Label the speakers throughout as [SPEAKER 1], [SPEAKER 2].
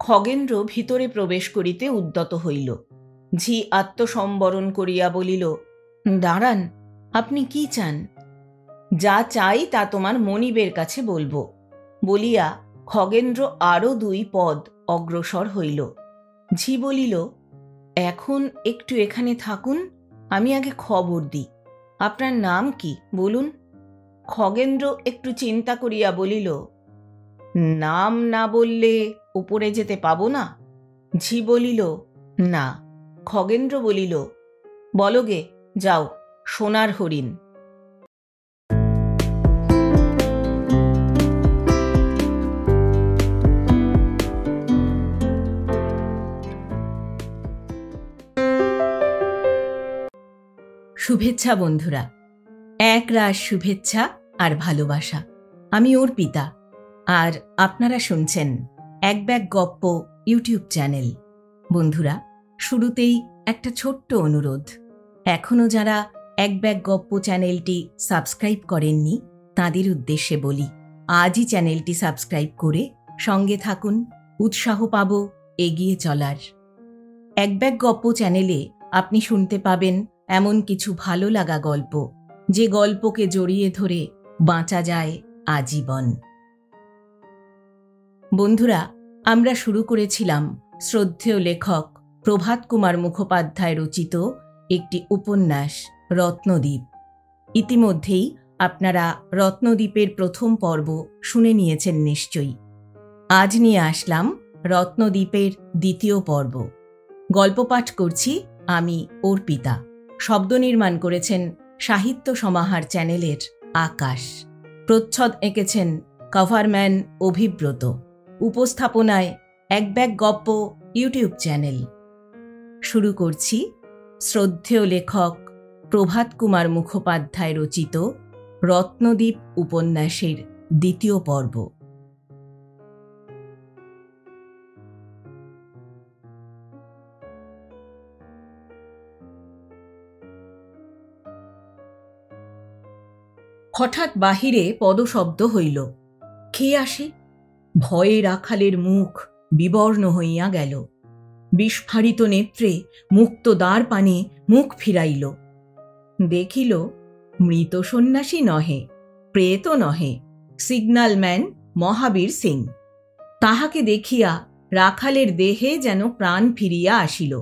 [SPEAKER 1] খগেন্দ্র ভিতরে প্রবেশ করিতে উদ্যত হইল। ঝি আত্মসম্বরণ করিয়া বলিল, দাঁড়ান, আপনি কি চান? যা চাই তা তোমার মনিবের কাছে বলবো, বলিয়া খগেন্দ্র আরও 2 পদ অগ্রসর হইল। ঝি বলিল, এখন একটু এখানে থাকুন, আমি আগে খবর দিই। আপনার নাম কি বলুন? খগেন্দ্র একটু চিন্তা করিয়া বলিল, নাম না বললে উপরে যেতে পাবো না। ঝি বলিল, না। খগেন্দ্র বলিল, বলো গে, যাও, সোনার হরিণ। শুভেচ্ছা বন্ধুরা, এক রাশ শুভেচ্ছা আর ভালোবাসা। আমি অর্পিতা, আর আপনারা শুনছেন এক ব্যাগ গপ্প ইউটিউব চ্যানেল। বন্ধুরা, শুরুতেই একটা ছোট্ট অনুরোধ। এখনও যারা এক ব্যাগ গপ্প চ্যানেলটি সাবস্ক্রাইব করেননি তাদের উদ্দেশ্যে বলি, আজই চ্যানেলটি সাবস্ক্রাইব করে সঙ্গে থাকুন, উৎসাহ পাব এগিয়ে চলার। এক ব্যাগ গপ্প চ্যানেলে আপনি শুনতে পাবেন এমন কিছু ভালো লাগা গল্প, যে গল্পকে জড়িয়ে ধরে বাঁচা যায় আজীবন। বন্ধুরা, আমরা শুরু করেছিলাম শ্রদ্ধেয় লেখক প্রভাত কুমার মুখোপাধ্যায় রচিত একটি উপন্যাস রত্নদ্বীপ। ইতিমধ্যেই আপনারা রত্নদ্বীপের প্রথম পর্ব শুনে নিয়েছেন নিশ্চয়ই। আজ নিয়ে আসলাম রত্নদ্বীপের দ্বিতীয় পর্ব। গল্প পাঠ করছি আমি অর্পিতা। শব্দ নির্মাণ করেছেন সাহিত্য সমাহার চ্যানেলের আকাশ। প্রচ্ছদ এঁকেছেন কভারম্যান অভিব্রত। উপস্থাপনায় এক ব্যাগ গপ্প ইউটিউব চ্যানেল। শুরু করছি শ্রদ্ধেয় লেখক প্রভাত কুমার মুখোপাধ্যায় রচিত রত্নদ্বীপ উপন্যাসের দ্বিতীয় পর্ব। হঠাৎ বাহিরে পদশব্দ হইল। কে আসে? ভয়ে রাখালের মুখ বিবর্ণ হইয়া গেল। বিস্ফারিত নেত্রে মুক্ত দ্বার পানে মুখ ফিরাইল। দেখিল, মৃত সন্ন্যাসী নহে, প্রেত নহে, সিগন্যালম্যান মহাবীর সিং। তাহাকে দেখিয়া রাখালের দেহে যেন প্রাণ ফিরিয়া আসিল।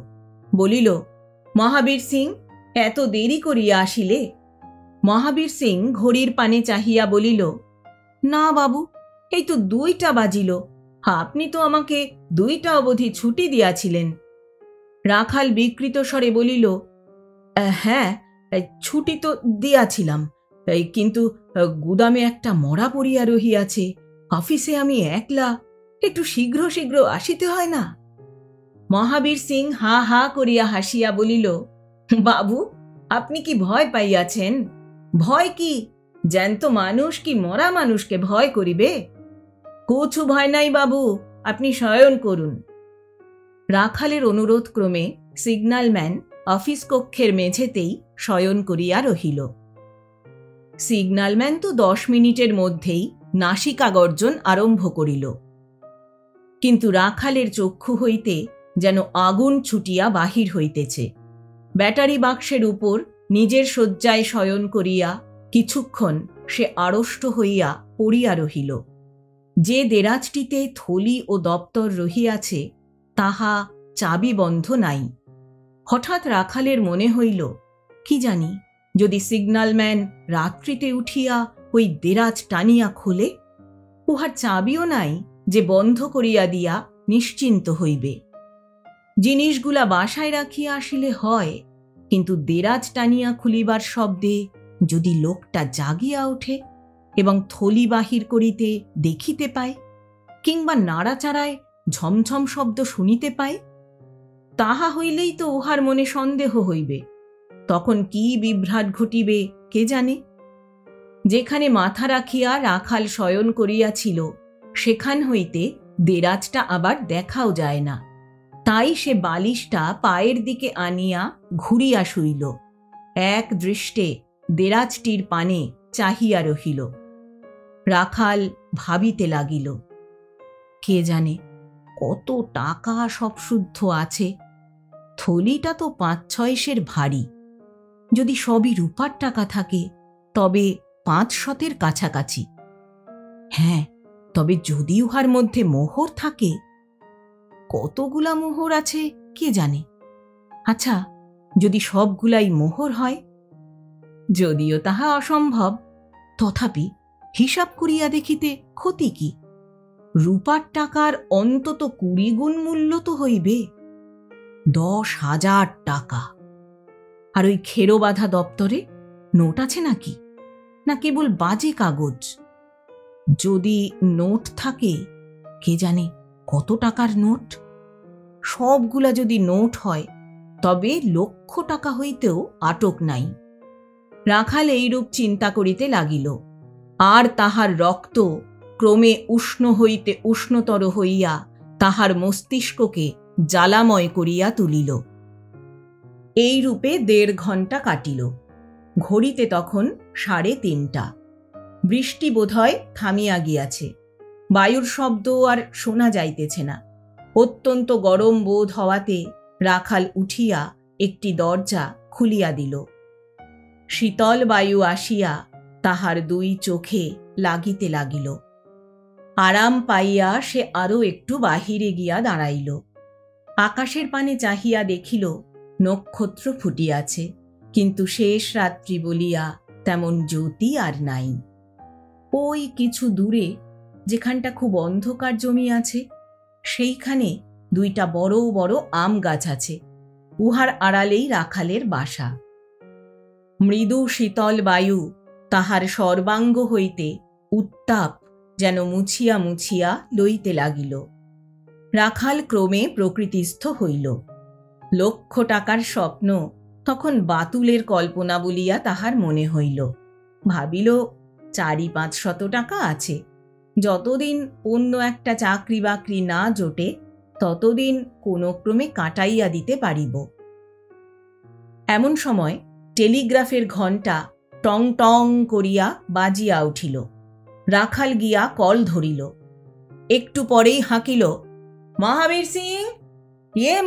[SPEAKER 1] বলিল, মহাবীর সিং, এত দেরি করিয়া আসিলে? মহাবীর সিং ঘড়ির পানে চাহিয়া বলিল, না বাবু, এই তো 2টা বাজিল। আপনি তো আমাকে 2টা অবধি ছুটি দিয়াছিলেন। রাখাল বিকৃত স্বরে বলিল, হ্যাঁ, ছুটি তো দিয়াছিলাম, কিন্তু গুদামে একটা মরা পড়িয়া রহিয়াছে। অফিসে আমি একলা, একটু শীঘ্র শীঘ্র আসিতে হয় না? মহাবীর সিং হা হা করিয়া হাসিয়া বলিল, বাবু, আপনি কি ভয় পাইয়াছেন? ভয় কি? জ্যান্ত মানুষ কি মরা মানুষকে ভয় করিবে? কিছু ভয় নাই বাবু, আপনি শয়ন করুন। রাখালের অনুরোধ ক্রমে সিগন্যালম্যান অফিস কক্ষের মেঝেতেই শয়ন করিয়া রহিল। সিগন্যালম্যান তো 10 মিনিটের মধ্যেই নাসিকা গর্জন আরম্ভ করিল। কিন্তু রাখালের চক্ষু হইতে যেন আগুন ছুটিয়া বাহির হইতেছে। ব্যাটারি বাক্সের উপর নিজের শয্যায় শয়ন করিয়া কিছুক্ষণ সে আড়ষ্ট হইয়া পড়িয়া রহিল। যে দেরাজটিতে থলি ও দপ্তর রহিয়াছে তাহা চাবিবন্ধ নাই। হঠাৎ রাখালের মনে হইল, কি জানি, যদি সিগন্যালম্যান রাত্রিতে উঠিয়া ওই দেরাজ টানিয়া খোলে? উহার চাবিও নাই যে বন্ধ করিয়া দিয়া নিশ্চিন্ত হইবে। জিনিসগুলা বাসায় রাখিয়া আসিলে হয়, কিন্তু দেরাজ টানিয়া খুলিবার শব্দে যদি লোকটা জাগিয়া ওঠে এবং থলি বাহির করিতে দেখিতে পায়, কিংবা নাড়াচাড়ায় ঝমঝম শব্দ শুনিতে পায়, তাহা হইলেই তো উহার মনে সন্দেহ হইবে। তখন কি বিভ্রাট ঘটিবে কে জানে। যেখানে মাথা রাখিয়া রাখাল শয়ন করিয়াছিল সেখান হইতে দেরাজটা আবার দেখাও যায় না। তাই সে বালিশটা পায়ের দিকে আনিয়া ঘুরিয়া শুইল। এক দৃষ্টে দেরাজটির পানে চাহিয়া রহিল। রাখাল ভাবিতে লাগিল, কে জানে কত টাকা সব শুদ্ধ আছে। থলিটা তো ৫-৬ ভারী। যদি সবই রূপার টাকা থাকে তবে ৫০০ কাছাকাছি। হ্যাঁ, তবে যদি উহার মধ্যে মোহর থাকে, কতগুলা মোহর আছে কে জানে। আচ্ছা, যদি সবগুলাই মোহর হয়, যদিও তাহা অসম্ভব, তথাপি হিসাব করিয়া দেখিতে ক্ষতি কি? রূপার টাকার অন্তত ২০ গুণ মূল্য তো হইবে। ১০,০০০ টাকা। আর ওই খেরো বাঁধা দপ্তরে নোট আছে নাকি, না কেবল বাজে কাগজ? যদি নোট থাকে, কে জানে কত টাকার নোট। সবগুলা যদি নোট হয় তবে ১,০০,০০০ টাকা হইতেও আটক নাই। রাখাল এইরূপ চিন্তা করিতে লাগিল, আর তাহার রক্ত ক্রমে উষ্ণ হইতে উষ্ণতর হইয়া তাহার মস্তিষ্ককে জ্বালাময় করিয়া তুলিল। এইরূপে ১.৫ ঘণ্টা কাটিল। ঘড়িতে তখন ৩:৩০। বৃষ্টি বোধহয় থামিয়া গিয়াছে। বায়ুর শব্দ আর শোনা যাইতেছে না। অত্যন্ত গরম বোধ হওয়াতে রাখাল উঠিয়া একটি দরজা খুলিয়া দিল। শীতল বায়ু আসিয়া তাহার ২ চোখে লাগিতে লাগিল। আরাম পাইয়া সে আরও একটু বাহিরে গিয়া দাঁড়াইল। আকাশের পানে চাহিয়া দেখিল নক্ষত্র ফুটিয়াছে, কিন্তু শেষ রাত্রি বলিয়া তেমন জ্যোতি আর নাই। ওই কিছু দূরে, যেখানটা খুব অন্ধকার জমিয়াছে, সেইখানে ২টা বড় বড় আম গাছ আছে। উহার আড়ালেই রাখালের বাসা। মৃদু শীতল বায়ু তাহার সর্বাঙ্গ হইতে উত্তাপ যেন মুছিয়া মুছিয়া লইতে লাগিল। রাখাল ক্রমে প্রকৃতিস্থ হইল। ১,০০,০০০ টাকার স্বপ্ন তখন বাতুলের কল্পনা বলিয়া তাহার মনে হইল। ভাবিল, ৪-৫০০ টাকা আছে। যতদিন অন্য একটা চাকরি বাকরি না জোটে, ততদিন কোনো ক্রমে কাটাইয়া দিতে পারিব। এমন সময় টেলিগ্রাফের ঘণ্টা টং টং করিয়া বাজিয়া উঠিল। রাখাল গিয়া কল ধরিল। একটু পরেই হাঁকিল, মহাবীর সিং,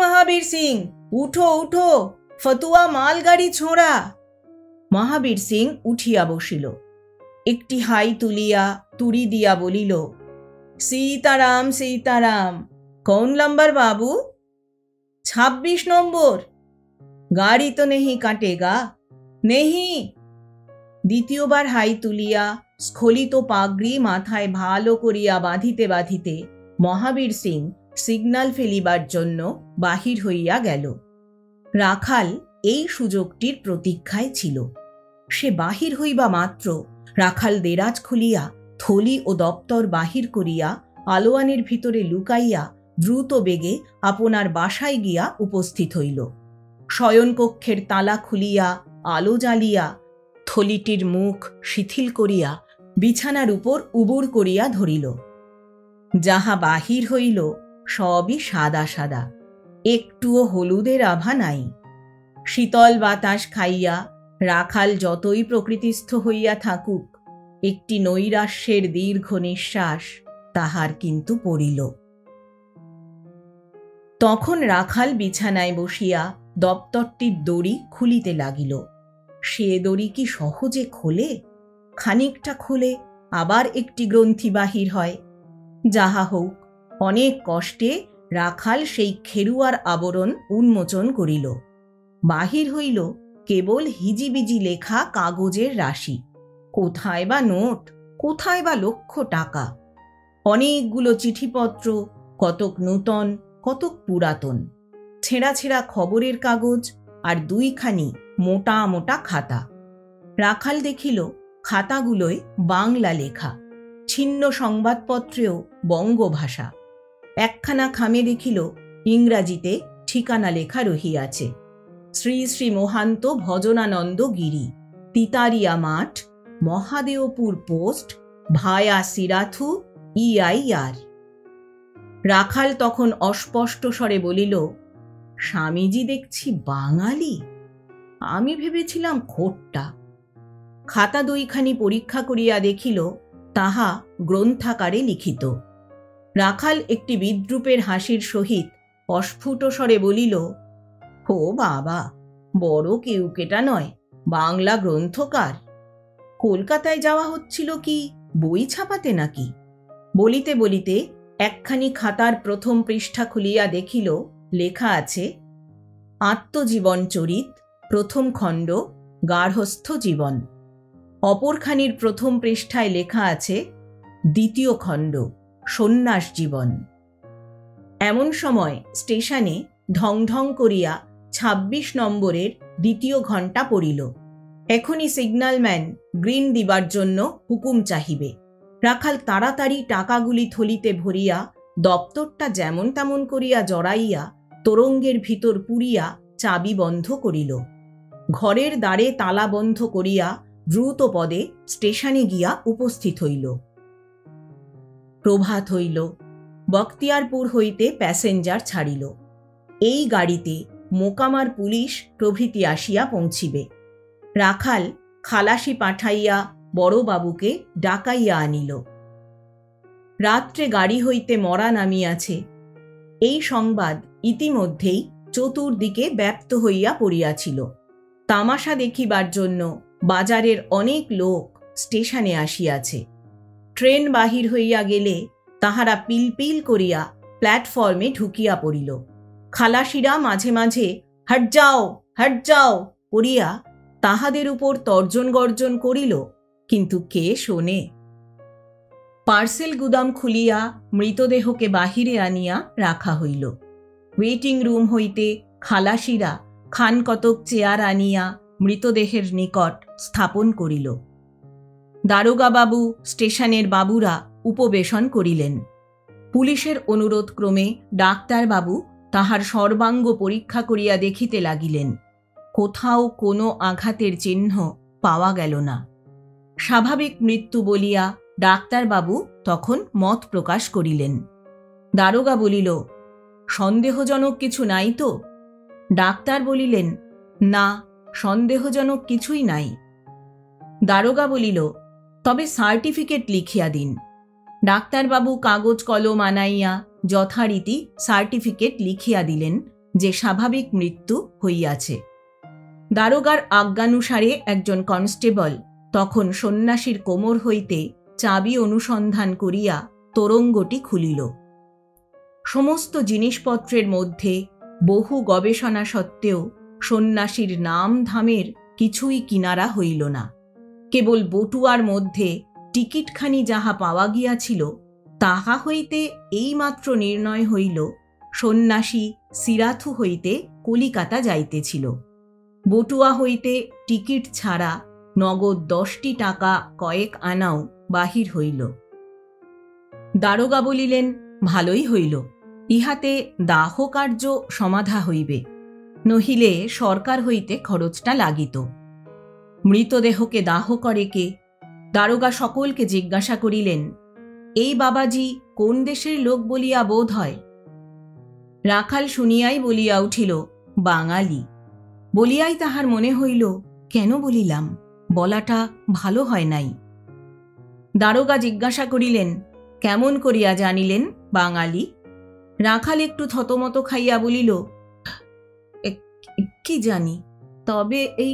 [SPEAKER 1] মহাবীর সিং, উঠো উঠো, ফতুয়া মালগাড়ি ছোঁড়া। মহাবীর সিং উঠিয়া বসিল। একটি হাই তুলিয়া তুড়ি দিয়া বলিল, সীতারাম সীতারাম। কৌন নম্বর বাবু? ২৬ নম্বর। গাড়ি তো নেহি কাটেগা? নেহি। দ্বিতীয়বার হাই তুলিয়া স্খলিত পাগড়ি মাথায় ভালো করিয়া বাঁধিতে বাঁধিতে মহাবীর সিং সিগন্যাল ফেলিবার জন্য বাহির হইয়া গেল। রাখাল এই সুযোগটির প্রতীক্ষায় ছিল। সে বাহির হইবা মাত্র রাখাল দেরাজ খুলিয়া থলি ও দপ্তর বাহির করিয়া আলোয়ানের ভিতরে লুকাইয়া দ্রুত বেগে আপনার বাসায় গিয়া উপস্থিত হইল। শয়নকক্ষের তালা খুলিয়া আলো জ্বালিয়া থলিটির মুখ শিথিল করিয়া বিছানার উপর উবুড় করিয়া ধরিল। যাহা বাহির হইল সবই সাদা সাদা, একটুও হলুদের আভা নাই। শীতল বাতাস খাইয়া রাখাল যতই প্রকৃতিস্থ হইয়া থাকুক, একটি নৈরাশ্যের দীর্ঘ নিঃশ্বাস তাহার কিন্তু পড়িল। তখন রাখাল বিছানায় বসিয়া দপ্তরটির দড়ি খুলিতে লাগিল। সে দড়ি কি সহজে খোলে? খানিকটা খোলে, আবার একটি গ্রন্থি বাহির হয়। যাহা হোক, অনেক কষ্টে রাখাল সেই খেরুয়ার আবরণ উন্মোচন করিল। বাহির হইল কেবল হিজিবিজি লেখা কাগজের রাশি। কোথায় বা নোট, কোথায় বা ১,০০,০০০ টাকা। অনেকগুলো চিঠিপত্র, কতক নূতন, কতক পুরাতন। ছেঁড়া ছেঁড়া খবরের কাগজ আর ২খানি মোটা মোটা খাতা। রাখাল দেখিল খাতাগুলোয় বাংলা লেখা, ছিন্ন সংবাদপত্রেও বঙ্গভাষা। একখানা খামে দেখিল ইংরাজিতে ঠিকানা লেখা রহিয়াছে, শ্রী শ্রী মহান্ত ভজনানন্দ গিরি, তিতারিয়া মাঠ, মহাদেওপুর পোস্ট, ভায়া সিরাথু, EIR। রাখাল তখন অস্পষ্ট স্বরে বলিল, স্বামীজি দেখছি বাঙালি, আমি ভেবেছিলাম খোট্টা। খাতা ২খানি পরীক্ষা করিয়া দেখিল তাহা গ্রন্থাকারে লিখিত। রাখাল একটি বিদ্রূপের হাসির সহিত অস্ফুট স্বরে বলিল, ও বাবা, বড় কেউকেটা নয়, বাংলা গ্রন্থকার। কলকাতায় যাওয়া হচ্ছিল কি বই ছাপাতে নাকি? বলিতে বলিতে একখানি খাতার প্রথম পৃষ্ঠা খুলিয়া দেখিল, লেখা আছে আত্মজীবন চরিত, প্রথম খণ্ড, গার্হস্থ্য জীবন। অপরখানির প্রথম পৃষ্ঠায় লেখা আছে দ্বিতীয় খণ্ড, সন্ন্যাস জীবন। এমন সময় স্টেশনে ঢং ঢং করিয়া ২৬ নম্বরের দ্বিতীয় ঘণ্টা পড়িল। এখনই সিগন্যালম্যান গ্রিন দিবার জন্য হুকুম চাহিবে। রাখাল তাড়াতাড়ি টাকাগুলি থলিতে ভরিয়া দপ্তরটা যেমন তেমন করিয়া জড়াইয়া তোরঙ্গের ভিতর পুরিয়া চাবি বন্ধ করিল। ঘরের দ্বারে তালা বন্ধ করিয়া দ্রুত পদে স্টেশনে গিয়া উপস্থিত হইল। প্রভাত হইল। বখতিয়ারপুর হইতে প্যাসেঞ্জার ছাড়িল। এই গাড়িতে মোকামার পুলিশ প্রভৃতি আসিয়া পৌঁছিবে। রাখাল খালাসি পাঠাইয়া বড়বাবুকে ডাকাইয়া আনিল। রাত্রে গাড়ি হইতে মরা নামিয়াছে, এই সংবাদ ইতিমধ্যেই চতুর্দিকে ব্যাপ্ত হইয়া পড়িয়াছিল। তামাশা দেখিবার জন্য বাজারের অনেক লোক স্টেশনে আসিয়াছে। ট্রেন বাহির হইয়া গেলে তাহারা পিলপিল করিয়া প্ল্যাটফর্মে ঢুকিয়া পড়িল। খালাসিরা মাঝে মাঝে হট যাও হট যাও করিয়া তাহাদের উপর তর্জন গর্জন করিল, কিন্তু কে শোনে? পার্সেল গুদাম খুলিয়া মৃতদেহকে বাহিরে আনিয়া রাখা হইল। ওয়েটিং রুম হইতে খালাসিরা খান কতক চেয়ার আনিয়া মৃতদেহের নিকট স্থাপন করিল। দারোগাবাবু, স্টেশনের বাবুরা উপবেশন করিলেন। পুলিশের অনুরোধ ক্রমে ডাক্তারবাবু তাহার সর্বাঙ্গ পরীক্ষা করিয়া দেখিতে লাগিলেন। কোথাও কোনো আঘাতের চিহ্ন পাওয়া গেল না। স্বাভাবিক মৃত্যু বলিয়া ডাক্তারবাবু তখন মত প্রকাশ করিলেন। দারোগা বলিল, সন্দেহজনক কিছু নাই তো? ডাক্তার বলিলেন, না, সন্দেহজনক কিছুই নাই। দারোগা বলিল, তবে সার্টিফিকেট লিখিয়া দিন। ডাক্তারবাবু কাগজ কলম আনাইয়া যথারীতি সার্টিফিকেট লিখিয়া দিলেন যে স্বাভাবিক মৃত্যু হইয়াছে। দারোগার আজ্ঞানুসারে একজন কনস্টেবল তখন সন্ন্যাসীর কোমর হইতে চাবি অনুসন্ধান করিয়া তোরঙ্গটি খুলিল। সমস্ত জিনিসপত্রের মধ্যে বহু গবেষণা সত্ত্বেও সন্ন্যাসীর নাম ধামের কিছুই কিনারা হইল না। কেবল বটুয়ার মধ্যে টিকিটখানি যাহা পাওয়া গিয়াছিল তাহা হইতে এইমাত্র নির্ণয় হইল সন্ন্যাসী সিরাথু হইতে কলিকাতা যাইতেছিল। বটুয়া হইতে টিকিট ছাড়া নগদ 10টি টাকা কয়েক আনাও বাহির হইল। দারোগা বলিলেন, ভালোই হইল, ইহাতে দাহ কার্য সমাধা হইবে, নহিলে সরকার হইতে খরচটা লাগিত। মৃতদেহকে দাহ করে কে? দারোগা সকলকে জিজ্ঞাসা করিলেন। এই বাবাজি কোন দেশের লোক বলিয়া বোধ হয়? রাখাল শুনিয়াই বলিয়া উঠিল, বাঙালি। বলিয়াই তাহার মনে হইল, কেন বলিলাম, বলাটা ভালো হয় নাই। দারোগা জিজ্ঞাসা করিলেন, কেমন করিয়া জানিলেন বাঙালি? রাখাল একটু থতমত খাইয়া বলিল, কি জানি, তবে এই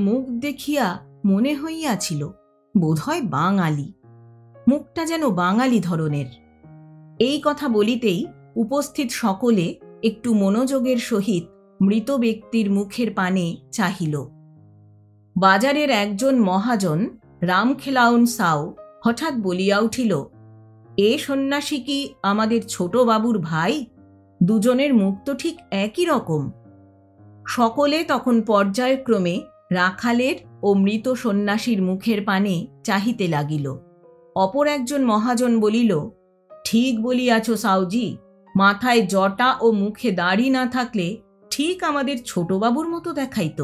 [SPEAKER 1] মুখ দেখিয়া মনে হইয়াছিল বোধহয় বাঙালি, মুখটা যেন বাঙালি ধরনের। এই কথা বলিতেই উপস্থিত সকলে একটু মনোযোগের সহিত মৃত ব্যক্তির মুখের পানে চাহিল। বাজারের একজন মহাজন রামখেলাউন সাউ হঠাৎ বলিয়া উঠিল, এ সন্ন্যাসী কি আমাদের ছোট বাবুর ভাই? দুজনের মুখ তো ঠিক একই রকম। সকলে তখন পর্যায়ক্রমে রাখালের ও মৃত সন্ন্যাসীর মুখের পানে চাহিতে লাগিল। অপর একজন মহাজন বলিল, ঠিক বলিয়াছ সাউজি, মাথায় জটা ও মুখে দাড়ি না থাকলে ঠিক আমাদের ছোটবাবুর মতো দেখাইত।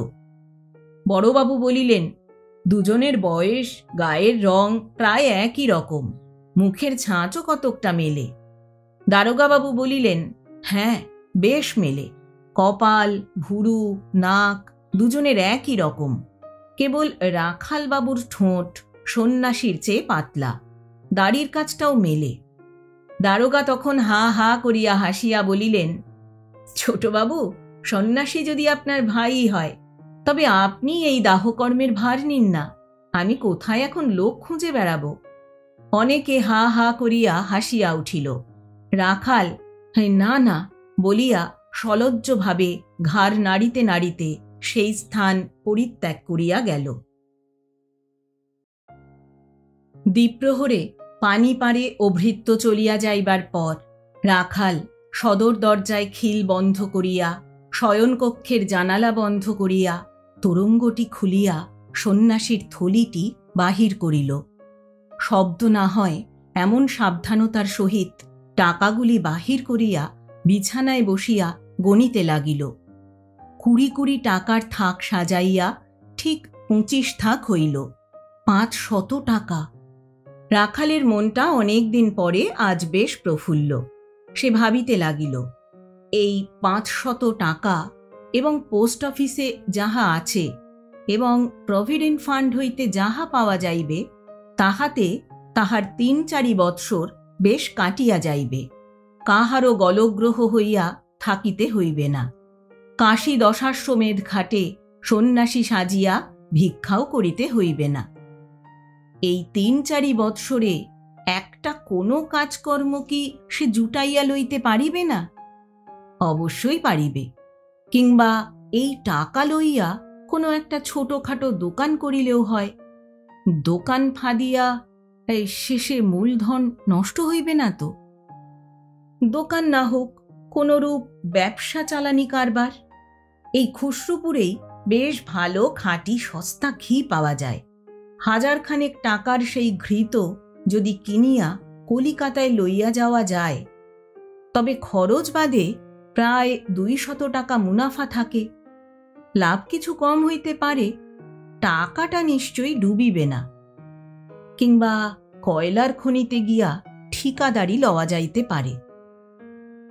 [SPEAKER 1] বড়বাবু বলিলেন, দুজনের বয়স, গায়ের রং প্রায় একই রকম, মুখের ছাঁচও কতকটা মেলে। দারোগাবাবু বলিলেন, হ্যাঁ, বেশ মেলে, কপাল, ভুরু, নাক দুজনের একই রকম, কেবল রাখালবাবুর ঠোঁট সন্ন্যাসীর চেয়ে পাতলা, দাড়ির কাছটাও মেলে। দারোগা তখন হা হা করিয়া হাসিয়া বলিলেন, ছোটবাবু, সন্ন্যাসী যদি আপনার ভাই হয় তবে আপনি এই দাহকর্মের ভার নিন না। আমি কোথায় এখন লোক খুঁজে বেড়াবো? অনেকে হা হা করিয়া হাসিয়া উঠিল। রাখাল না না বলিয়া সলজ্জভাবে ঘাড় নাড়িতে নাড়িতে সেই স্থান পরিত্যাগ করিয়া গেল। দ্বিপ্রহরে পানি পাড়ে ও ভৃত্য চলিয়া যাইবার পর রাখাল সদর দরজায় খিল বন্ধ করিয়া, শয়নকক্ষের জানালা বন্ধ করিয়া, তোরঙ্গটি খুলিয়া সন্ন্যাসীর থলিটি বাহির করিল। শব্দ না হয় এমন সাবধানতার সহিত টাকাগুলি বাহির করিয়া বিছানায় বসিয়া গণিতে লাগিল। 20 টাকার থাক সাজাইয়া ঠিক 25 থাক হইল। 500 টাকা। রাখালের মনটা অনেক দিন পরে আজ বেশ প্রফুল্ল। সে ভাবিতে লাগিল, এই 500 টাকা এবং পোস্ট অফিসে যাহা আছে এবং প্রভিডেন্ট ফান্ড হইতে যাহা পাওয়া যাইবে, তাহাতে তাহার 3-4 বৎসর বেশ কাটিয়া যাইবে। কাহারও গলগ্রহ হইয়া থাকিতে হইবে না। কাশী দশাশ্বমেধ ঘাটে সন্ন্যাসী সাজিয়া ভিক্ষাও করিতে হইবে না। এই 3-4 বৎসরে একটা কোনো কাজকর্ম কি সে জুটাইয়া লইতে পারিবে না? অবশ্যই পারিবে। কিংবা এই টাকা লইয়া কোনো একটা ছোটখাটো দোকান করিলেও হয়। দোকান ফাঁদিয়া শেষে মূলধন নষ্ট হইবে না তো? দোকান না হোক, কোনরূপ ব্যবসা চালানি কারবার। এই খুসরুপুরেই বেশ ভালো খাঁটি সস্তা ঘি পাওয়া যায়। 1000 খানেক টাকার সেই ঘৃত যদি কিনিয়া কলিকাতায় লইয়া যাওয়া যায়, তবে খরচ বাদে প্রায় 200 টাকা মুনাফা থাকে। লাভ কিছু কম হইতে পারে, টাকাটা নিশ্চয়ই ডুবিবে না। কিংবা কয়লার খনিতে গিয়া ঠিকাদারি লওয়া যাইতে পারে।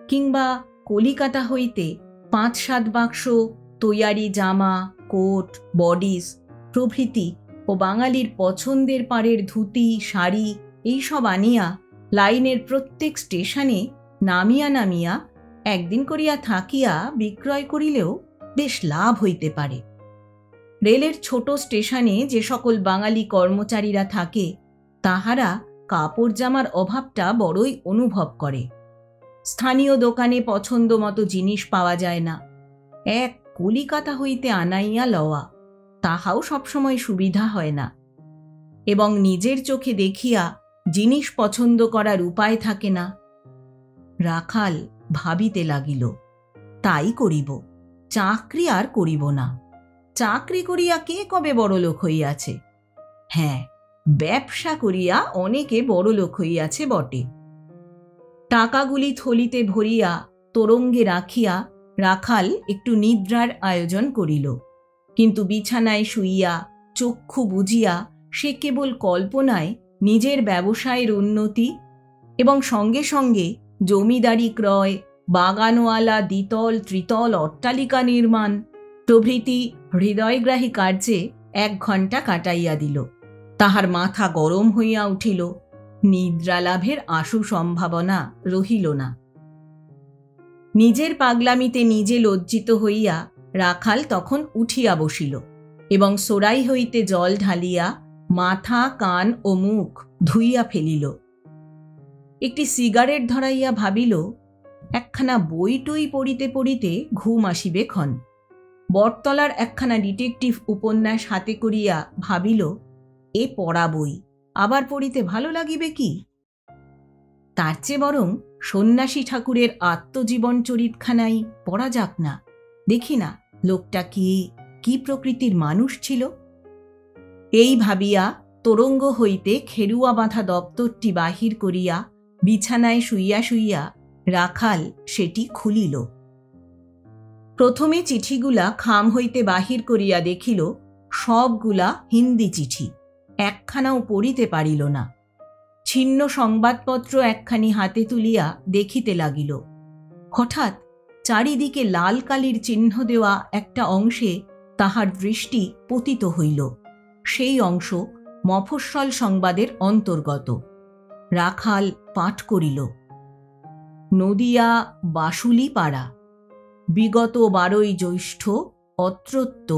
[SPEAKER 1] কিংবা কলিকাতা হইতে 5-7 বাক্স তৈয়ারি জামা, কোট, বডিস প্রভৃতি ও বাঙালির পছন্দের পাড়ের ধুতি, শাড়ি এইসব আনিয়া লাইনের প্রত্যেক স্টেশনে নামিয়া নামিয়া একদিন করিয়া থাকিয়া বিক্রয় করিলেও বেশ লাভ হইতে পারে। রেলের ছোট স্টেশনে যে সকল বাঙালি কর্মচারীরা থাকে, তাহারা কাপড় জামার অভাবটা বড়ই অনুভব করে। স্থানীয় দোকানে পছন্দ মতো জিনিস পাওয়া যায় না। এক কলিকাতা হইতে আনাইয়া লওয়া, তাহাও সবসময় সুবিধা হয় না। এবং নিজের চোখে দেখিয়া জিনিস পছন্দ করার উপায় থাকে না। রাখাল ভাবিতে লাগিল, তাই করিব, চাকরি আর করিব না। চাকরি করিয়া কে কবে বড়লোক হইয়াছে? হ্যাঁ, ব্যবসা করিয়া অনেকে বড়লোক হইয়াছে বটে। টাকাগুলি থলিতে ভরিয়া তোরঙ্গে রাখিয়া রাখাল একটু নিদ্রার আয়োজন করিল। কিন্তু বিছানায় শুইয়া চক্ষু বুজিয়া সে কেবল কল্পনায় নিজের ব্যবসায়ের উন্নতি এবং সঙ্গে সঙ্গে জমিদারি ক্রয়, বাগানওয়ালা দ্বিতল ত্রিতল অট্টালিকা নির্মাণ প্রভৃতি হৃদয়গ্রাহী কার্যে 1 ঘণ্টা কাটাইয়া দিল। তাহার মাথা গরম হইয়া উঠিল। নিদ্রা লাভের আশু সম্ভাবনা রহিল না। নিজের পাগলামিতে নিজে লজ্জিত হইয়া রাখাল তখন উঠিয়া বসিল এবং সোরাই হইতে জল ঢালিয়া মাথা, কান ও মুখ ধুইয়া ফেলিল। একটি সিগারেট ধরাইয়া ভাবিল, একখানা বই টই পড়িতে পড়িতে ঘুম আসিবে ক্ষণ। বটতলার একখানা ডিটেকটিভ উপন্যাস হাতে করিয়া ভাবিল, এ পড়া বই, আবার পড়িতে ভালো লাগিবে কি? তার চেয়ে বরং সন্ন্যাসী ঠাকুরের আত্মজীবন চরিতখানাই পড়া যাক না, দেখি না লোকটা কি প্রকৃতির মানুষ ছিল। এই ভাবিয়া তোরঙ্গ হইতে খেরুয়া বাঁধা দপ্তরটি বাহির করিয়া বিছানায় শুইয়া শুইয়া রাখাল সেটি খুলিল। প্রথমে চিঠিগুলা খাম হইতে বাহির করিয়া দেখিল সবগুলা হিন্দি চিঠি, একখানাও পড়িতে পারিল না। ছিন্ন সংবাদপত্র একখানি হাতে তুলিয়া দেখিতে লাগিল। হঠাৎ চারিদিকে লাল কালির চিহ্ন দেওয়া একটা অংশে তাহার দৃষ্টি পতিত হইল। সেই অংশ মফস্বল সংবাদের অন্তর্গত। রাখাল পাঠ করিল, নদিয়া বাসুলিপাড়া। বিগত 12ই জ্যৈষ্ঠ অত্রত্য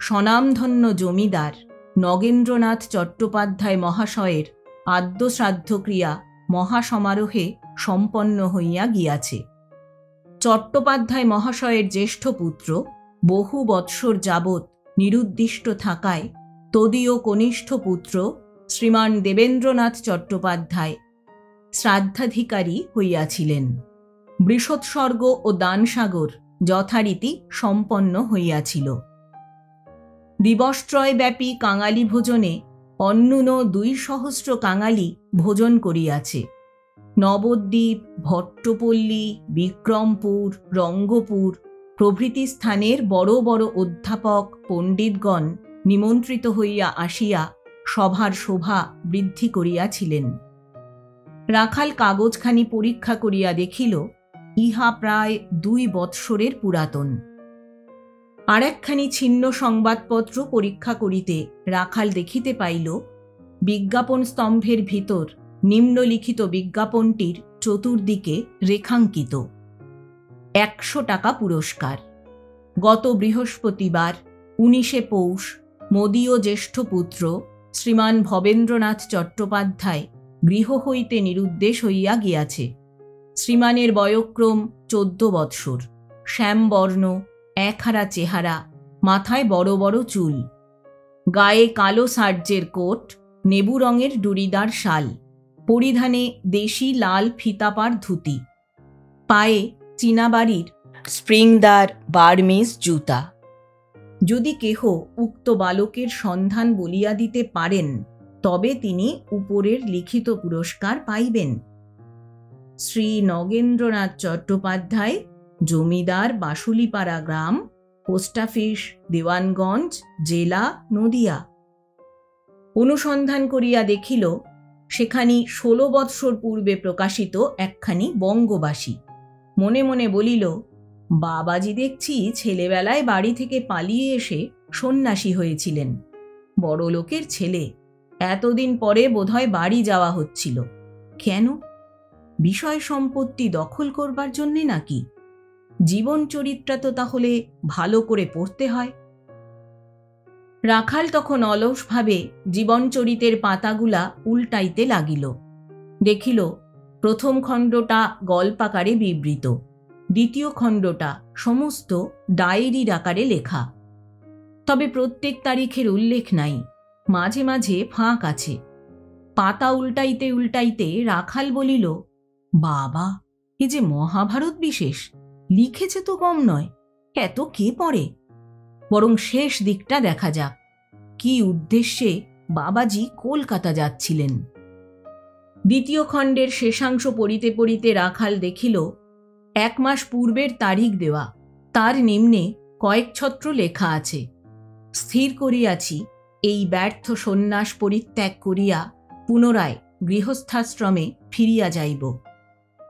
[SPEAKER 1] স্বনামধন্য জমিদার নগেন্দ্রনাথ চট্টোপাধ্যায় মহাশয়ের আদ্য শ্রাদ্ধক্রিয়া মহাসমারোহে সম্পন্ন হইয়া গিয়াছে। চট্টোপাধ্যায় মহাশয়ের জ্যেষ্ঠ পুত্র বহু বৎসর যাবৎ নিরুদ্দিষ্ট থাকায় তদীয় কনিষ্ঠ পুত্র শ্রীমান দেবেন্দ্রনাথ চট্টোপাধ্যায় শ্রাদ্ধাধিকারী হইয়াছিলেন। বৃষোৎসর্গ ও দানসাগর যথারীতি সম্পন্ন হইয়াছিল। দিবসত্রয়ব্যাপী কাঙালি ভোজনে অন্যূন 200 কাঙালি ভোজন করিয়াছে। নবদ্বীপ, ভট্টপল্লী, বিক্রমপুর, রঙ্গপুর প্রভৃতি স্থানের বড় বড় অধ্যাপক পণ্ডিতগণ নিমন্ত্রিত হইয়া আসিয়া সভার শোভা বৃদ্ধি করিয়াছিলেন। রাখাল কাগজখানি পরীক্ষা করিয়া দেখিল, ইহা প্রায় 2 বৎসরের পুরাতন। আর একখানি ছিন্ন সংবাদপত্র পরীক্ষা করিতে রাখাল দেখিতে পাইল, বিজ্ঞাপন স্তম্ভের ভিতর নিম্নলিখিত বিজ্ঞাপনটির চতুর্দিকে রেখাঙ্কিত: 100 টাকা পুরস্কার। গত বৃহস্পতিবার 19শে পৌষ মদীয় জ্যেষ্ঠ পুত্র শ্রীমান ভবেন্দ্রনাথ চট্টোপাধ্যায় গৃহ হইতে নিরুদ্দেশ হইয়া গিয়াছে। শ্রীমানের বয়ক্রম 14 বৎসর, শ্যামবর্ণ, একহারা চেহারা, মাথায় বড় বড় চুল, গায়ে কালো সার্জের কোট, নেবু রঙের ডুরিদার শাল, পরিধানে দেশি লাল ফিতাপার ধুতি, পায়ে চীনাবাড়ির স্প্রিংদার বার্মিজ জুতা। যদি কেহ উক্ত বালকের সন্ধান বলিয়া দিতে পারেন, তবে তিনি উপরের লিখিত পুরস্কার পাইবেন। শ্রী নগেন্দ্রনাথ চট্টোপাধ্যায়, জমিদার, বাসুলিপাড়া গ্রাম, পোস্ট অফিস, দেওয়ানগঞ্জ, জেলা নদিয়া। অনুসন্ধান করিয়া দেখিল, সেখানি 16 বৎসর পূর্বে প্রকাশিত একখানি বঙ্গবাসী। মনে মনে বলিল, বাবাজি দেখছি ছেলেবেলায় বাড়ি থেকে পালিয়ে এসে সন্ন্যাসী হয়েছিলেন। বড় লোকের ছেলে, এতদিন পরে বোধহয় বাড়ি যাওয়া হচ্ছিল। কেন? বিষয় সম্পত্তি দখল করবার জন্যে নাকি? জীবন চরিত্রা তো তাহলে ভালো করে পড়তে হয়। রাখাল তখন অলসভাবে জীবনচরিতের পাতাগুলা উল্টাইতে লাগিল। দেখিল, প্রথম খণ্ডটা গল্পাকারে বিবৃত, দ্বিতীয় খণ্ডটা সমস্ত ডায়েরির আকারে লেখা। তবে প্রত্যেক তারিখের উল্লেখ নাই, মাঝে মাঝে ফাঁক আছে। পাতা উল্টাইতে উল্টাইতে রাখাল বলিল, বাবা, এ যে মহাভারত বিশেষ, লিখেছে তো কম নয়, এত কে পড়ে? বরং শেষ দিকটা দেখা যাক, কি উদ্দেশ্যে বাবাজি কলকাতা যাচ্ছিলেন। দ্বিতীয় খণ্ডের শেষাংশ পড়িতে পড়িতে রাখাল দেখিল, 1 মাস পূর্বের তারিখ দেওয়া, তার নিম্নে কয়েক ছত্র লেখা আছে: স্থির করিয়াছি এই ব্যর্থ সন্ন্যাস পরিত্যাগ করিয়া পুনরায় গৃহস্থাশ্রমে ফিরিয়া যাইব,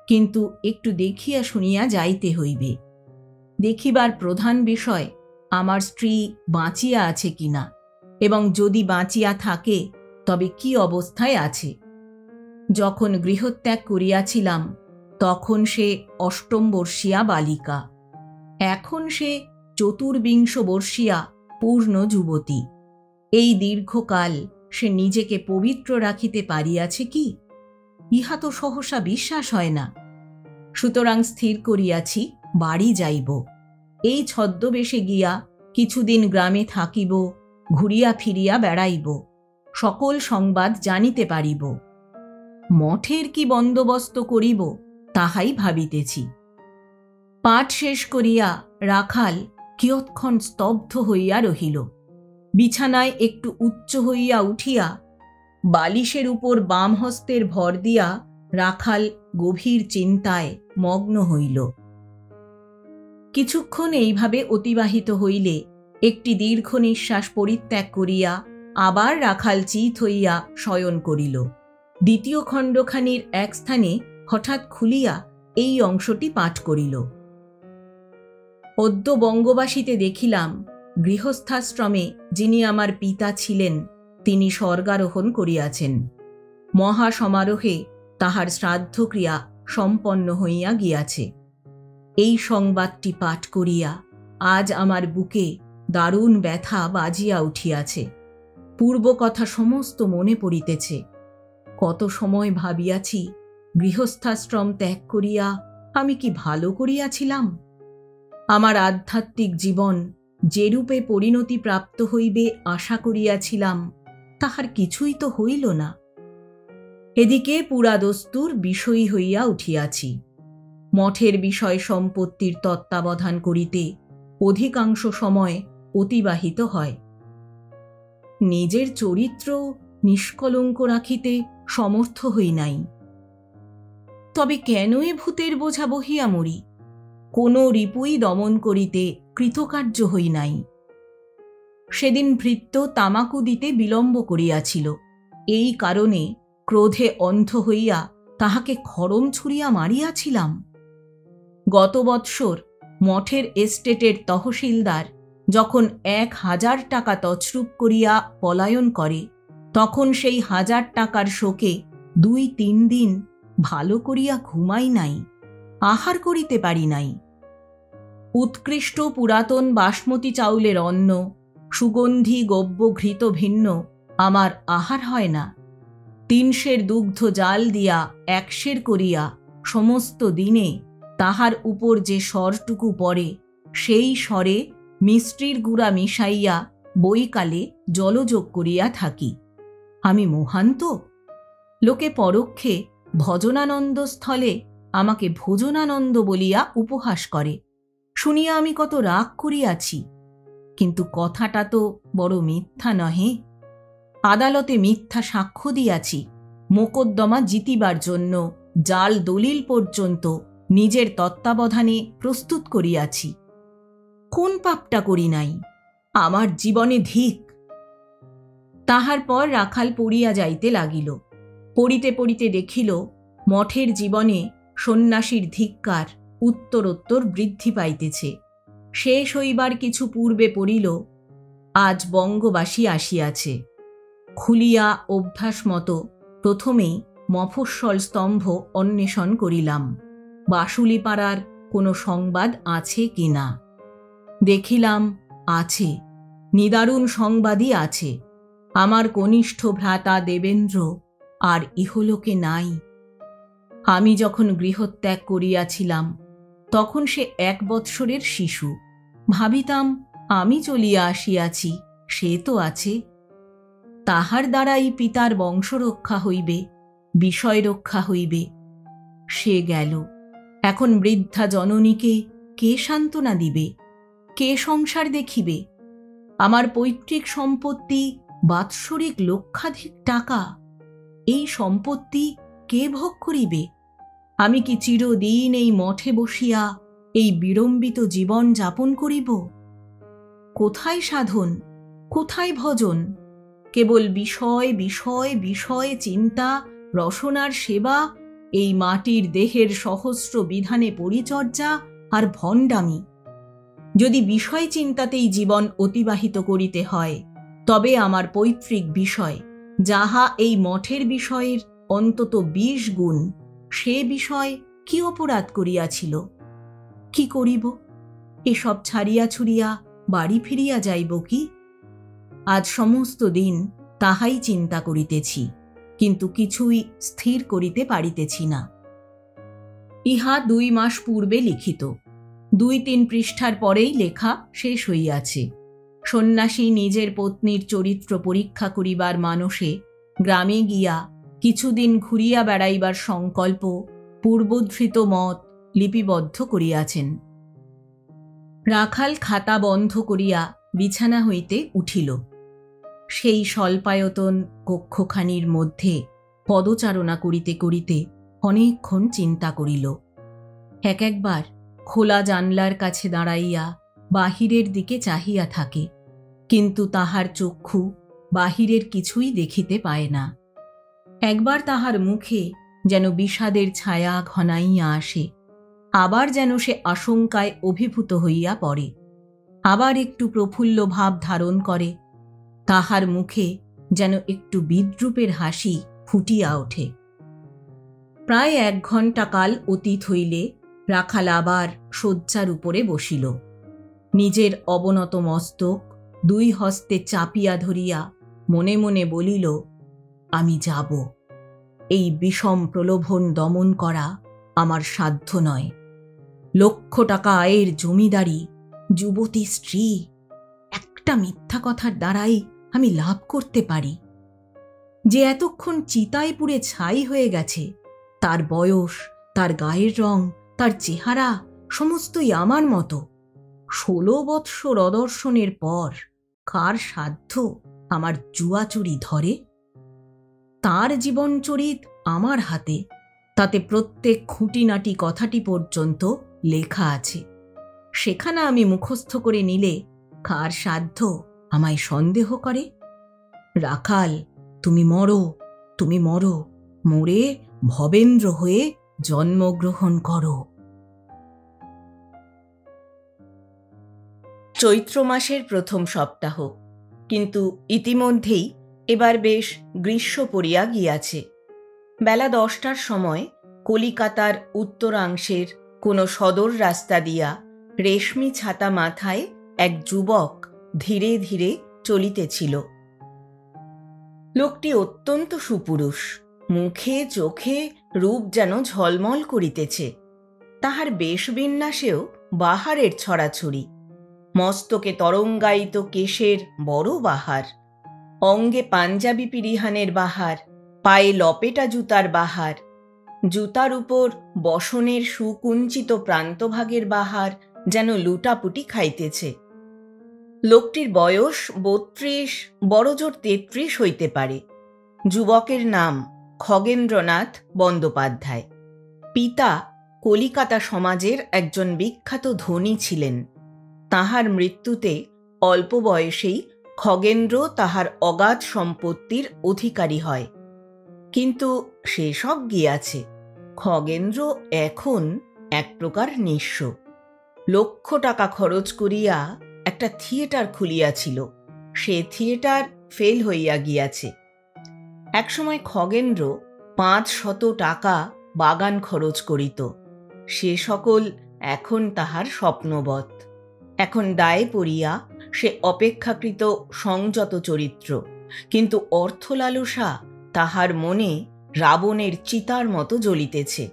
[SPEAKER 1] কিন্তু একটু দেখিয়া শুনিয়া যাইতে হইবে। দেখিবার প্রধান বিষয় আমার স্ত্রী বাঁচিয়া আছে কিনা, এবং যদি বাঁচিয়া থাকে তবে কি অবস্থায় আছে। যখন গৃহত্যাগ করিয়াছিলাম তখন সে 8ম বর্ষীয়া বালিকা, এখন সে 24 বর্ষীয়া পূর্ণ যুবতী। এই দীর্ঘকাল সে নিজেকে পবিত্র রাখিতে পারিয়াছে কি? ইহা তো সহসা বিশ্বাস হয় না। সুতরাং স্থির করিয়াছি বাড়ি যাইব। এই ছদ্মবেশে গিয়া কিছুদিন গ্রামে থাকিব, ঘুরিয়া ফিরিয়া বেড়াইব, সকল সংবাদ জানিতে পারিব। মঠের কি বন্দোবস্ত করিব তাহাই ভাবিতেছি। পাঠ শেষ করিয়া রাখাল কিয়ৎক্ষণ স্তব্ধ হইয়া রহিল। বিছানায় একটু উচ্চ হইয়া উঠিয়া বালিশের উপর বাম হস্তের ভর দিয়া রাখাল গভীর চিন্তায় মগ্ন হইল। কিছুক্ষণ এইভাবে অতিবাহিত হইলে একটি দীর্ঘ নিঃশ্বাস পরিত্যাগ করিয়া আবার রাখাল চিত হইয়া শয়ন করিল। দ্বিতীয় খণ্ডখানির এক স্থানে হঠাৎ খুলিয়া এই অংশটি পাঠ করিল: অদ্য বঙ্গবাসীতে দেখিলাম, গৃহস্থাশ্রমে যিনি আমার পিতা ছিলেন তিনি স্বর্গারোহণ করিয়াছেন। মহাসমারোহে তাহার শ্রাদ্ধক্রিয়া সম্পন্ন হইয়া গিয়াছে। এই সংবাদটি পাঠ করিয়া আজ আমার বুকে দারুণ ব্যথা বাজিয়া উঠিয়াছে। পূর্ব কথা সমস্ত মনে পড়িতেছে। কত সময় ভাবিয়াছি, গৃহস্থাশ্রম ত্যাগ করিয়া আমি কি ভালো করিয়াছিলাম? আমার আধ্যাত্মিক জীবন যেরূপে পরিণতি প্রাপ্ত হইবে আশা করিয়াছিলাম, তাহার কিছুই তো হইল না। এদিকে পুরাদস্তুর বিষয়ী হইয়া উঠিয়াছি। মঠের বিষয় সম্পত্তির তত্ত্বাবধান করিতে অধিকাংশ সময় অতিবাহিত হয়। নিজের চরিত্র নিষ্কলঙ্ক রাখিতে সমর্থ হই নাই। তবে কেন এ ভূতের বোঝা বহিয়া মরি? কোনো রিপুই দমন করিতে কৃতকার্য হই নাই। সেদিন ভৃত্য তামাকু দিতে বিলম্ব করিয়াছিল। এই কারণে ক্রোধে অন্ধ হইয়া তাহাকে খড়ম ছুঁড়িয়া মারিয়াছিলাম। গত বৎসর মঠের এস্টেটের তহসিলদার যখন ১,০০০ টাকা তছরূপ করিয়া পলায়ন করে, তখন সেই ১,০০০ টাকার শোকে ২-৩ দিন ভালো করিয়া ঘুমাই নাই, আহার করিতে পারি নাই। উৎকৃষ্ট পুরাতন বাসমতি চাউলের অন্ন, সুগন্ধি গব্য ঘৃত ভিন্ন আমার আহার হয় না। ৩ সের দুগ্ধ জাল দিয়া ১ সের করিয়া সমস্ত দিনে তাহার উপর যে স্বরটুকু পড়ে, সেই স্বরে মিষ্টির গুঁড়া মিশাইয়া বৈকালে জলযোগ করিয়া থাকি। আমি মহান তো? লোকে পরোক্ষে ভজনানন্দ স্থলে আমাকে ভোজনানন্দ বলিয়া উপহাস করে। শুনিয়া আমি কত রাগ করিয়াছি, কিন্তু কথাটা তো বড় মিথ্যা নহে। আদালতে মিথ্যা সাক্ষ্য দিয়াছি, মোকদ্দমা জিতিবার জন্য জাল দলিল পর্যন্ত নিজের তত্ত্বাবধানে প্রস্তুত করিয়াছি। কোন পাপটা করি নাই? আমার জীবনে ধিক। তাহার পর রাখাল পড়িয়া যাইতে লাগিল। পড়িতে পড়িতে দেখিল মঠের জীবনে সন্ন্যাসীর ধিক্কার উত্তরোত্তর বৃদ্ধি পাইতেছে। শেষ হইবার কিছু পূর্বে পড়িল, আজ বঙ্গবাসী আসিয়াছে। খুলিয়া অভ্যাস মতো প্রথমেই মফস্বল স্তম্ভ অন্বেষণ করিলাম, বাসুলিপাড়ার কোনো সংবাদ আছে কিনা। দেখিলাম আছে, নিদারুণ সংবাদই আছে। আমার কনিষ্ঠ ভ্রাতা দেবেন্দ্র আর ইহলোকে নাই। আমি যখন গৃহত্যাগ করিয়াছিলাম তখন সে ১ বৎসরের শিশু। ভাবিতাম আমি চলিয়া আসিয়াছি, সে তো আছে। তাহার দ্বারাই পিতার বংশরক্ষা হইবে, বিষয় রক্ষা হইবে। সে গেল। এখন বৃদ্ধা জননীকে কে সান্ত্বনা দিবে? কে সংসার দেখিবে? আমার পৈতৃক সম্পত্তি বাৎসরিক লক্ষাধিক টাকা, এই সম্পত্তি কে ভোগ করিবে? আমি কি চিরদিন এই মঠে বসিয়া এই বিড়ম্বিত জীবন যাপন করিব? কোথায় সাধন, কোথায় ভজন? কেবল বিষয় বিষয় বিষয় চিন্তা, রসনার সেবা, এই মাটির দেহের সহস্র বিধানে পরিচর্যা আর ভণ্ডামি। যদি বিষয় চিন্তাতেই জীবন অতিবাহিত করিতে হয়, তবে আমার পৈতৃক বিষয়, যাহা এই মঠের বিষয়ের অন্তত ২০ গুণ, সে বিষয় কি অপরাধ করিয়াছিল? কি করিব? এসব ছাড়িয়া ছুড়িয়া বাড়ি ফিরিয়া যাইব কি? আজ সমস্ত দিন তাহাই চিন্তা করিতেছি, কিন্তু কিছুই স্থির করিতে পারিতেছি না। ইহা ২ মাস পূর্বে লিখিত। ২-৩ পৃষ্ঠার পরেই লেখা শেষ হইয়াছে। সন্ন্যাসী নিজের পত্নীর চরিত্র পরীক্ষা করিবার মানসে গ্রামে গিয়া কিছুদিন ঘুরিয়া বেড়াইবার সংকল্প পূর্বধৃত মত লিপিবদ্ধ করিয়াছেন। রাখাল খাতা বন্ধ করিয়া বিছানা হইতে উঠিল। সেই স্বল্পায়তন কক্ষখানির মধ্যে পদচারণা করিতে করিতে অনেকক্ষণ চিন্তা করিল। একবার খোলা জানলার কাছে দাঁড়াইয়া বাহিরের দিকে চাহিয়া থাকে, কিন্তু তাহার চক্ষু বাহিরের কিছুই দেখিতে পায় না। একবার তাহার মুখে যেন বিষাদের ছায়া ঘনাইয়া আসে, আবার যেন সে আশঙ্কায় অভিভূত হইয়া পড়ে, আবার একটু প্রফুল্ল ভাব ধারণ করে। তাহার মুখে যেন একটু বিদ্রূপের হাসি ফুটিয়া ওঠে। প্রায় 1 ঘণ্টা কাল অতীত হইলে রাখাল আবার শয্যার উপরে বসিল। নিজের অবনত মস্তক 2 হস্তে চাপিয়া ধরিয়া মনে মনে বলিল, আমি যাব। এই বিষম প্রলোভন দমন করা আমার সাধ্য নয়। 1 লক্ষ টাকা আয়ের জমিদারি, যুবতী স্ত্রী, একটা মিথ্যা কথার দ্বারাই আমি লাভ করতে পারি। যে এতক্ষণ চিতায় পুড়ে ছাই হয়ে গেছে, তার বয়স, তার গায়ের রং, তার চেহারা সমস্তই আমার মতো। 16 বৎসর অদর্শনের পর কার সাধ্য আমার জুয়াচুরি ধরে? তার জীবনচরিত আমার হাতে, তাতে প্রত্যেক খুঁটিনাটি কথাটি পর্যন্ত লেখা আছে। সেখানে আমি মুখস্থ করে নিলে কার সাধ্য আমায় সন্দেহ করে? রাখাল, তুমি মরো, তুমি মরো, মরে ভবেন্দ্র হয়ে জন্মগ্রহণ করো। চৈত্র মাসের প্রথম সপ্তাহ, কিন্তু ইতিমধ্যেই এবার বেশ গ্রীষ্ম পড়িয়া গিয়াছে। বেলা 10টার সময় কলিকাতার উত্তরাংশের কোনো সদর রাস্তা দিয়া রেশমি ছাতা মাথায় এক যুবক ধীরে ধীরে চলিতেছিল। লোকটি অত্যন্ত সুপুরুষ, মুখে চোখে রূপ যেন ঝলমল করিতেছে। তাহার বেশবিন্যাসেও বাহারের ছড়াছড়ি। মস্তকে তরঙ্গায়িত কেশের বড় বাহার, অঙ্গে পাঞ্জাবি পিরিহানের বাহার, পায়ে লপেটা জুতার বাহার, জুতার উপর বসনের সুকুঞ্চিত প্রান্তভাগের বাহার যেন লুটাপুটি খাইতেছে। লোকটির বয়স 32, বড়জোর 33 হইতে পারে। যুবকের নাম খগেন্দ্রনাথ বন্দ্যোপাধ্যায়। পিতা কলিকাতা সমাজের একজন বিখ্যাত ধনী ছিলেন। তাহার মৃত্যুতে অল্প বয়সেই খগেন্দ্র তাহার অগাধ সম্পত্তির অধিকারী হয়। কিন্তু সেসব গিয়াছে, খগেন্দ্র এখন এক প্রকার নিঃস্ব। 1 লক্ষ টাকা খরচ করিয়া একটা থিয়েটার খুলিয়াছিল, সে থিয়েটার ফেল হইয়া গিয়াছে। একসময় খগেন্দ্র 500 টাকা বাগান খরচ করিত, সে সকল এখন তাহার স্বপ্নবৎ। এখন দায়ে পড়িয়া সে অপেক্ষাকৃত সংযত চরিত্র, কিন্তু অর্থলালসা তাহার মনে রাবণের চিতার মতো জ্বলিতেছে।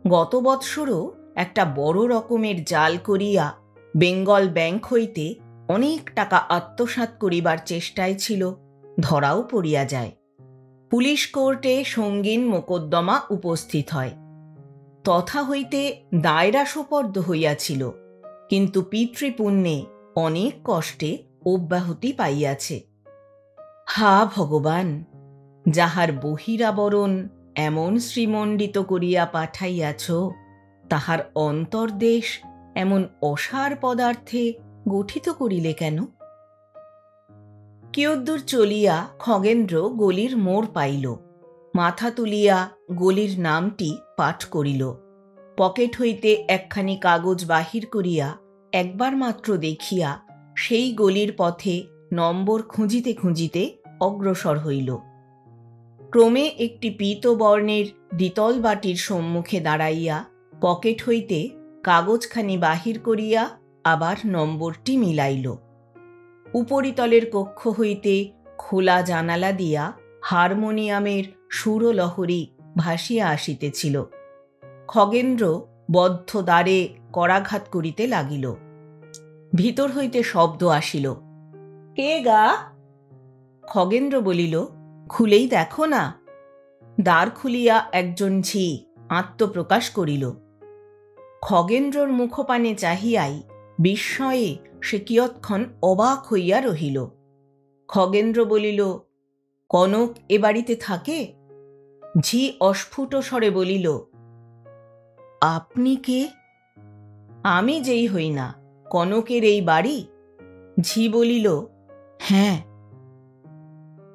[SPEAKER 1] গত বৎসরও একটা বড় রকমের জাল করিয়া বেঙ্গল ব্যাংক হইতে অনেক টাকা আত্মসাৎ করিবার চেষ্টায় ছিল, ধরাও পড়িয়া যায়। পুলিশ কোর্টে সঙ্গীন মোকদ্দমা উপস্থিত হয়। তথা হইতে দায়রা সোপর্দ হইয়াছিল, কিন্তু পিতৃপুণ্যে অনেক কষ্টে অব্যাহতি পাইয়াছে। হা ভগবান, যাহার বহিরাবরণ এমন শ্রীমণ্ডিত করিয়া পাঠাইয়াছ, তাহার অন্তর্দেশ এমন অসার পদার্থে গঠিত করিলে কেন? কিয়দ্দূর চলিয়া খগেন্দ্র গলির মোড় পাইল। মাথা তুলিয়া গলির নামটি পাঠ করিল। পকেট হইতে একখানি কাগজ বাহির করিয়া একবার মাত্র দেখিয়া সেই গলির পথে নম্বর খুঁজিতে খুঁজিতে অগ্রসর হইল। ক্রমে একটি পীতবর্ণের দ্বিতল বাটির সম্মুখে দাঁড়াইয়া পকেট হইতে কাগজখানি বাহির করিয়া আবার নম্বরটি মিলাইল। উপরিতলের কক্ষ হইতে খোলা জানালা দিয়া হারমোনিয়ামের সুরলহরী ভাসিয়া আসিতেছিল। খগেন্দ্র বদ্ধ দ্বারে করাঘাত করিতে লাগিল। ভিতর হইতে শব্দ আসিল, কে গা? খগেন্দ্র বলিল, খুলেই দেখো না। দ্বার খুলিয়া একজন ঝি আত্মপ্রকাশ করিল। খগেন্দ্রর মুখপানে চাহিয়াই বিস্ময়ে সে কিয়ৎক্ষণ অবাক হইয়া রহিল। খগেন্দ্র বলিল, কনক এ বাড়িতে থাকে? ঝি অস্ফুট স্বরে বলিল, আপনি কে? আমি যেই হই না, কনকের এই বাড়ি? ঝি বলিল, হ্যাঁ।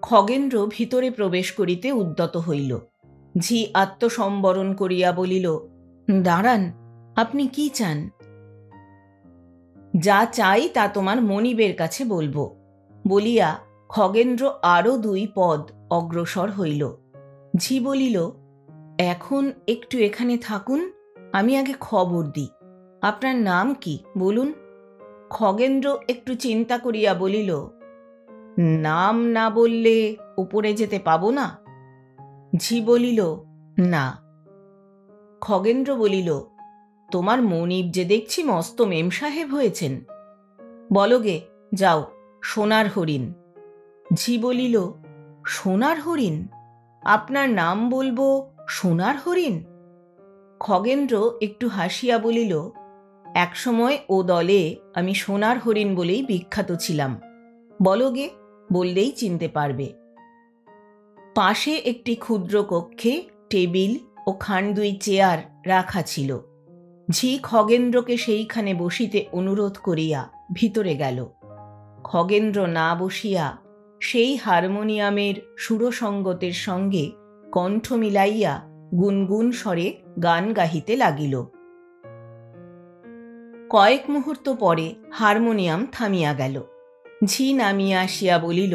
[SPEAKER 1] খগেন্দ্র ভিতরে প্রবেশ করিতে উদ্যত হইল। ঝি আত্মসম্বরণ করিয়া বলিল, দাঁড়ান, আপনি কি চান? যা চাই তা তোমার মনিবের কাছে বলবো বলিয়া খগেন্দ্র আরো 2 পদ অগ্রসর হইল। ঝি বলিল, এখন একটু এখানে থাকুন, আমি আগে খবর দিই। আপনার নাম কি বলুন? খগেন্দ্র একটু চিন্তা করিয়া বলিল, নাম না বললে উপরে যেতে পাবো না। ঝি বলিল, না। খগেন্দ্র বলিল, তোমার মনিব যে দেখছি মস্ত মেম সাহেব হয়েছেন। বলো গে, যাও, সোনার হরিণ। ঝি বলিল, সোনার হরিণ? আপনার নাম বলবো সোনার হরিণ? খগেন্দ্র একটু হাসিয়া বলিল, একসময় ও দলে আমি সোনার হরিণ বলেই বিখ্যাত ছিলাম। বলো গে, বললেই চিনতে পারবে। পাশে একটি ক্ষুদ্র কক্ষে টেবিল ও খান দুই চেয়ার রাখা ছিল। ঝি খগেন্দ্রকে সেইখানে বসিতে অনুরোধ করিয়া ভিতরে গেল। খগেন্দ্র না বসিয়া সেই হারমোনিয়ামের সুরসঙ্গতের সঙ্গে কণ্ঠ মিলাইয়া গুনগুন স্বরে গান গাহিতে লাগিল। কয়েক মুহূর্ত পরে হারমোনিয়াম থামিয়া গেল। ঝি নামিয়া আসিয়া বলিল,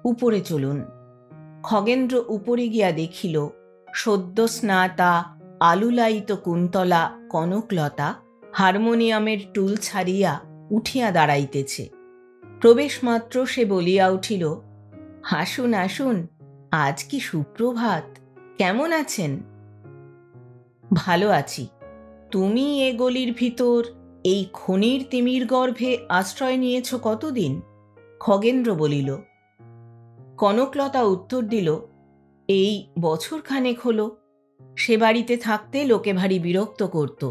[SPEAKER 1] উপরে চলুন। খগেন্দ্র উপরে গিয়া দেখিল, সদ্য স্নাতা আলুলায়িত কুন্তলা কনকলতা হারমোনিয়ামের টুল ছাড়িয়া উঠিয়া দাঁড়াইতেছে। প্রবেশমাত্র সে বলিয়া উঠিল, আসুন আসুন, আজ কি সুপ্রভাত, কেমন আছেন? ভালো আছি। তুমি এ গলির ভিতর এই খনির তিমির গর্ভে আশ্রয় নিয়েছ কতদিন? খগেন্দ্র বলিল। কনকলতা উত্তর দিল, এই বছরখানেক হল। সে বাড়িতে থাকতে লোকে ভারী বিরক্ত করত।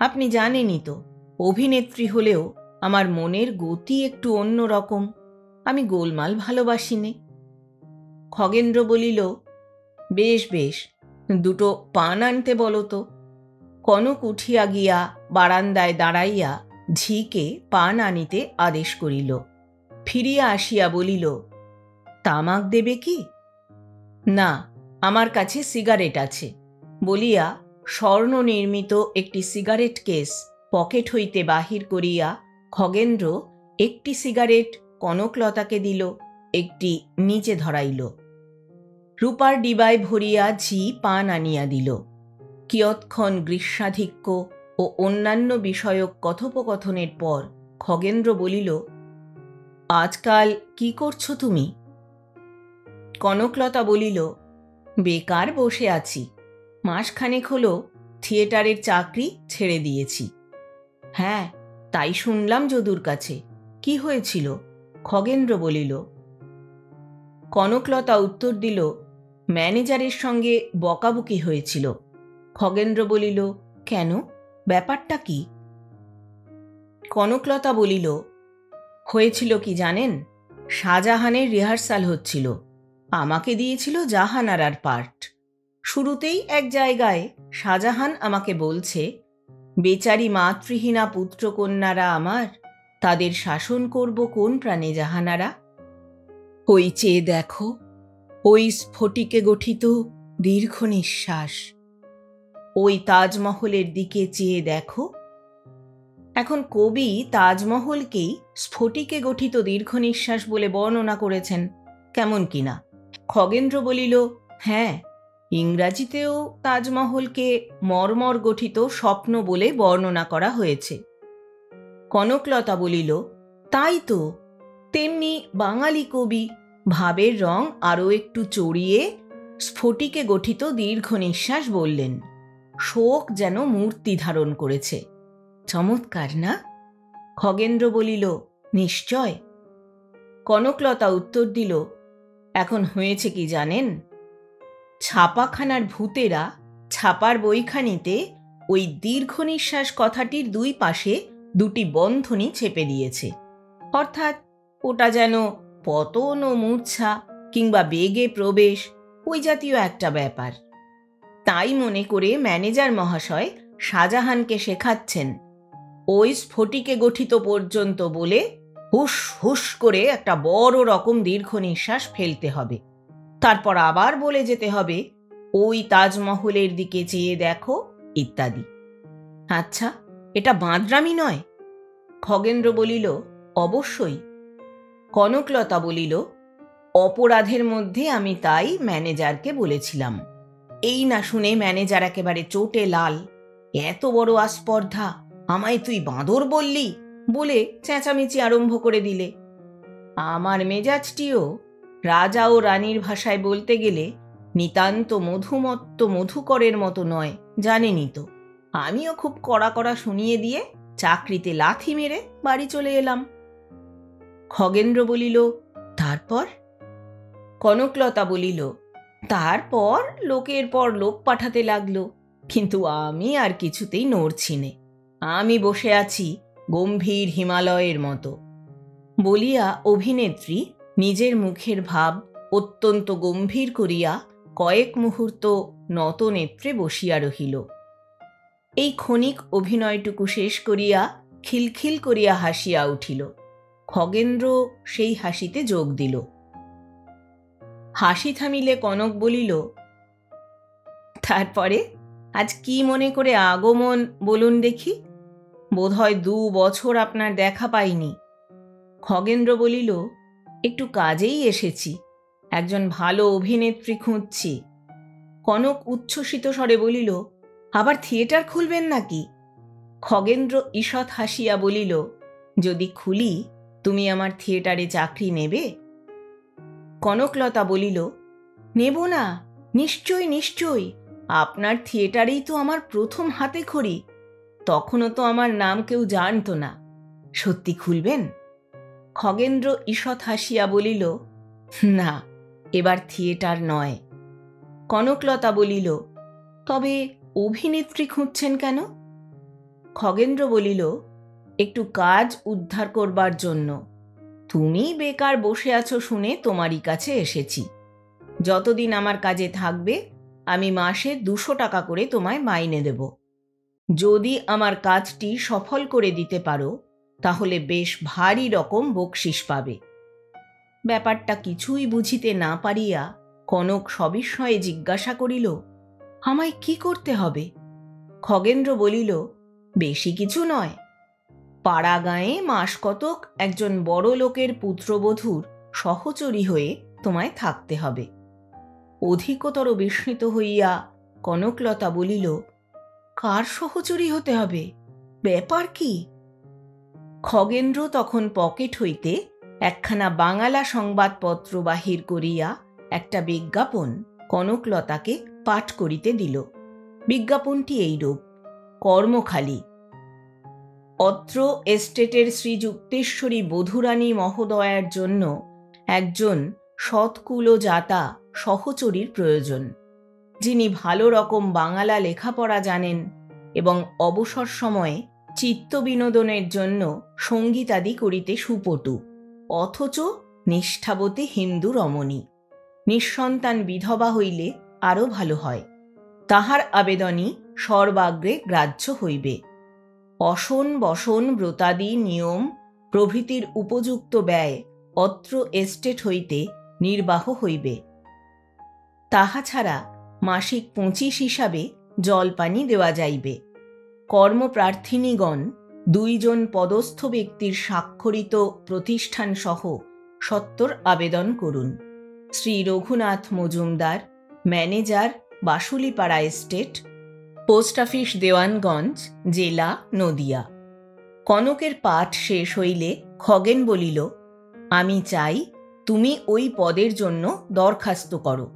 [SPEAKER 1] আপনি জানেনই তো, অভিনেত্রী হলেও আমার মনের গতি একটু অন্য রকম। আমি গোলমাল ভালোবাসিনে। খগেন্দ্র বলিল, বেশ বেশ, দুটো পান আনতে বলো তো। কনক উঠিয়া গিয়া বারান্দায় দাঁড়াইয়া ঝিকে পান আনিতে আদেশ করিল। ফিরিয়া আসিয়া বলিল, তামাক দেবে কি? না, আমার কাছে সিগারেট আছে, বলিয়া স্বর্ণ নির্মিত একটি সিগারেট কেস পকেট হইতে বাহির করিয়া খগেন্দ্র একটি সিগারেট কনকলতাকে দিল, একটি নিচে ধরাইল। রূপার ডিবায় ভরিয়া ঝি পান আনিয়া দিল। কিয়ৎক্ষণ গ্রীষ্মাধিক্য ও অন্যান্য বিষয়ক কথোপকথনের পর খগেন্দ্র বলিল, আজকাল কি করছো তুমি? কনকলতা বলিল, বেকার বসে আছি, মাসখানেক হলো থিয়েটারের চাকরি ছেড়ে দিয়েছি। হ্যাঁ, তাই শুনলাম যদুর কাছে। কি হয়েছিল? খগেন্দ্র বলিল। কনকলতা উত্তর দিল, ম্যানেজারের সঙ্গে বকাবকি হয়েছিল। খগেন্দ্র বলিল, কেন, ব্যাপারটা কি? কনকলতা বলিল, হয়েছিল কি জানেন, শাহজাহানের রিহার্সাল হচ্ছিল। আমাকে দিয়েছিল জাহানারার পার্ট। শুরুতেই এক জায়গায় শাহজাহান আমাকে বলছে, বেচারি মাতৃহীনা পুত্রকন্যারা আমার, তাদের শাসন করব কোন প্রাণে জাহানারা? ওই চেয়ে দেখো, ওই স্ফটিকে গঠিত দীর্ঘ নিঃশ্বাস, ওই তাজমহলের দিকে চেয়ে দেখো। এখন কবি তাজমহলকেই স্ফটিকে গঠিত দীর্ঘ নিঃশ্বাস বলে বর্ণনা করেছেন, কেমন কিনা? খগেন্দ্র বলিল, হ্যাঁ, ইংরাজিতেও তাজমহলকে মর্মর গঠিত স্বপ্ন বলে বর্ণনা করা হয়েছে। কনকলতা বলিল, তাই তো, তেমনি বাঙালি কবি ভাবের রং আরও একটু চড়িয়ে স্ফটিকে গঠিত দীর্ঘ নিঃশ্বাস বললেন। শোক যেন মূর্তি ধারণ করেছে। চমৎকার না? খগেন্দ্র বলিল, নিশ্চয়। কনকলতা উত্তর দিল, এখন হয়েছে কি জানেন, ছাপাখানার ভূতেরা ছাপার বইখানিতে ওই দীর্ঘ নিঃশ্বাস কথাটির দুই পাশে দুটি বন্ধনী চেপে দিয়েছে। অর্থাৎ ওটা যেন পতন ও মূর্ছা কিংবা বেগে প্রবেশ, ওই জাতীয় একটা ব্যাপার। তাই মনে করে ম্যানেজার মহাশয় শাহজাহানকে শেখাচ্ছেন, ওই স্ফটিকে গঠিত পর্যন্ত বলে হুস হুস করে একটা বড় রকম দীর্ঘ নিঃশ্বাস ফেলতে হবে। তারপর আবার বলে যেতে হবে, ওই তাজমহলের দিকে চেয়ে দেখো, ইত্যাদি। আচ্ছা, এটা বাঁদরামি নয়? খগেন্দ্র বলিল, অবশ্যই। কনকলতা বলিল, অপরাধের মধ্যে আমি তাই ম্যানেজারকে বলেছিলাম। এই না শুনে ম্যানেজার একেবারে চোটে লাল। এত বড় আস্পর্ধা, আমায় তুই বাঁদর বললি বলে চেঁচামেচি আরম্ভ করে দিলে। আমার মেজাজটিও রাজা ও রানীর ভাষায় বলতে গেলে নিতান্ত মধুমত্ত মধুকরের মতো নয়, জানেনি তো। আমিও খুব কড়া কড়া শুনিয়ে দিয়ে চাকরিতে লাথি মেরে বাড়ি চলে এলাম। খগেন্দ্র বলিল, তারপর? কনকলতা বলিল, তারপর লোকের পর লোক পাঠাতে লাগলো, কিন্তু আমি আর কিছুতেই নড়ছি নে। আমি বসে আছি গম্ভীর হিমালয়ের মতো। বলিয়া অভিনেত্রী নিজের মুখের ভাব অত্যন্ত গম্ভীর করিয়া কয়েক মুহূর্ত নত নেত্রে বসিয়া রহিল। এই ক্ষণিক অভিনয়টুকু শেষ করিয়া খিলখিল করিয়া হাসিয়া উঠিল। খগেন্দ্র সেই হাসিতে যোগ দিল। হাসি থামিলে কনক বলিল, তারপরে আজ কি মনে করে আগমন বলুন দেখি? বোধহয় 2 বছর আপনার দেখা পাইনি। খগেন্দ্র বলিল, একটু কাজেই এসেছি, একজন ভালো অভিনেত্রী খুঁজছি। কনক উচ্ছ্বসিত স্বরে বলিল, আবার থিয়েটার খুলবেন নাকি? খগেন্দ্র ঈষৎ হাসিয়া বলিল, যদি খুলি তুমি আমার থিয়েটারে চাকরি নেবে? কনকলতা বলিল, নেব না, নিশ্চয় নিশ্চয়, আপনার থিয়েটারেই তো আমার প্রথম হাতে খড়ি। তখনও তো আমার নাম কেউ জানত না। সত্যি খুলবেন? খগেন্দ্র ঈষৎ হাসিয়া বলিল, না, এবার থিয়েটার নয়। কনকলতা বলিল, তবে অভিনেত্রী খুঁজছেন কেন? খগেন্দ্র বলিল, একটু কাজ উদ্ধার করবার জন্য। তুমি বেকার বসে আছো শুনে তোমারই কাছে এসেছি। যতদিন আমার কাজে থাকবে আমি মাসে 200 টাকা করে তোমায় মাইনে দেব। যদি আমার কাজটি সফল করে দিতে পারো তাহলে বেশ ভারী রকম বকশিস পাবে। ব্যাপারটা কিছুই বুঝিতে না পারিয়া কনক সবিস্ময়ে জিজ্ঞাসা করিল, আমায় কি করতে হবে? খগেন্দ্র বলিল, বেশি কিছু নয়। পাড়া গাঁয়ে মাস কতক একজন বড় লোকের পুত্রবধূর সহচরী হয়ে তোমায় থাকতে হবে। অধিকতর বিস্মিত হইয়া কনকলতা বলিল, কার সহচরী হতে হবে? ব্যাপার কি? খগেন্দ্র তখন পকেট হইতে একখানা বাঙালা সংবাদপত্র বাহির করিয়া একটা বিজ্ঞাপন কনকলতাকে পাঠ করিতে দিল। বিজ্ঞাপনটি এইরূপ, কর্মখালি। অত্র এস্টেটের শ্রীযুক্তেশ্বরী বধূরানী মহোদয়ার জন্য একজন সৎকুলজাতা সহচরীর প্রয়োজন, যিনি ভালো রকম বাংলা লেখাপড়া জানেন এবং অবসর সময়ে চিত্ত বিনোদনের জন্য সঙ্গীতাদি করিতে সুপটু, অথচ নিষ্ঠাবতী হিন্দু রমণী। নিঃসন্তান বিধবা হইলে আরও ভালো হয়। তাহার আবেদনই সর্বাগ্রে গ্রাহ্য হইবে। অসন বসন ব্রতাদি নিয়ম প্রভৃতির উপযুক্ত ব্যয় অত্র এস্টেট হইতে নির্বাহ হইবে। তাহা ছাড়া মাসিক 25 হিসাবে জলপানি দেওয়া যাইবে। কর্মপ্রার্থিনীগণ 2 জন পদস্থ ব্যক্তির স্বাক্ষরিত প্রতিষ্ঠান সহ সত্বর আবেদন করুন। Shri Raghunath Majumdar, manager, Basulipara estate, post office Dewanganj, জেলা নদিয়া। কনকের পাঠ শেষ হইলে খগেন বলিল, আমি চাই তুমি ওই পদের জন্য দরখাস্ত করো,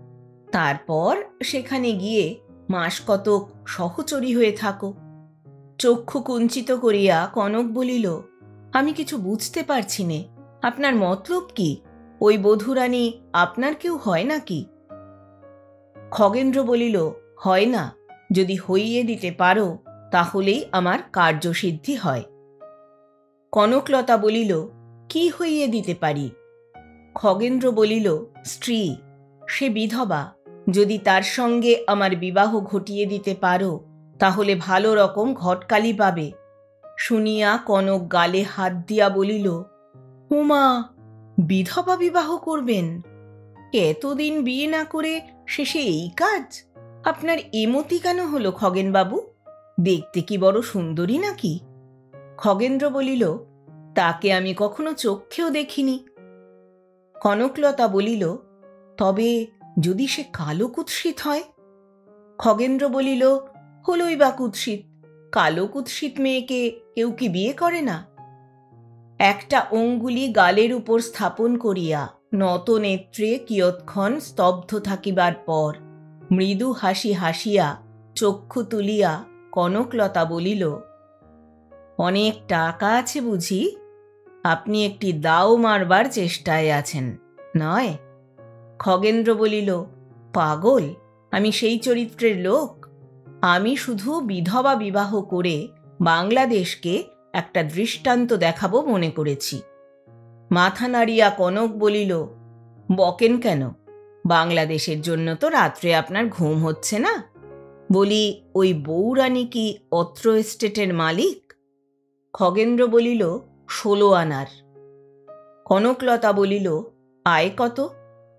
[SPEAKER 1] তারপর সেখানে গিয়ে মাস কতক সহচরী হয়ে থাকো। চক্ষু কুঞ্চিত করিয়া কনক বলিল, আমি কিছু বুঝতে পারছি নে, আপনার মতলব কি? ওই বধূরানী আপনার কেউ হয় নাকি? খগেন্দ্র বলিল, হয় না, যদি হইয়ে দিতে পারো তাহলেই আমার কার্যসিদ্ধি হয়। কনকলতা বলিল, কি হইয়ে দিতে পারি? খগেন্দ্র বলিল, স্ত্রী, সে বিধবা, যদি তার সঙ্গে আমার বিবাহ ঘটিয়ে দিতে পারো তাহলে ভালো রকম ঘটকালি পাবে। শুনিয়া কনক গালে হাত দিয়া বলিল, উমা, বিধবা বিবাহ করবেন? এতদিন বিয়ে না করে শেষে এই কাজ? আপনার এমতি কেন হলো খগেনবাবু? দেখতে কি বড় সুন্দরী নাকি? খগেন্দ্র বলিল, তাকে আমি কখনো চক্ষেও দেখিনি। কনকলতা বলিল, তবে যদি সে কালো কুৎসিত হয়? খগেন্দ্র বলিল, হলই বা কুৎসিত, কালো কুৎসিত মেয়েকে কেউ কি বিয়ে করে না? একটা অঙ্গুলি গালের উপর স্থাপন করিয়া নত নেত্রে কিয়ৎক্ষণ স্তব্ধ থাকিবার পর মৃদু হাসি হাসিয়া চক্ষু তুলিয়া কনকলতা বলিল, অনেক টাকা আছে বুঝি? আপনি একটি দাও মারবার চেষ্টায় আছেন, নয়? খগেন্দ্র বলিল, পাগল, আমি সেই চরিত্রের লোক? আমি শুধু বিধবা বিবাহ করে বাংলাদেশকে একটা দৃষ্টান্ত দেখাবো মনে করেছি। মাথা নাড়িয়া কনক বলিল, বকেন কেন? বাংলাদেশের জন্য তো রাত্রে আপনার ঘুম হচ্ছে না। বলি, ওই বউরানী কি অত্র এস্টেটের মালিক? খগেন্দ্র বলিল, 16 আনার। কনকলতা বলিল, আয় কত?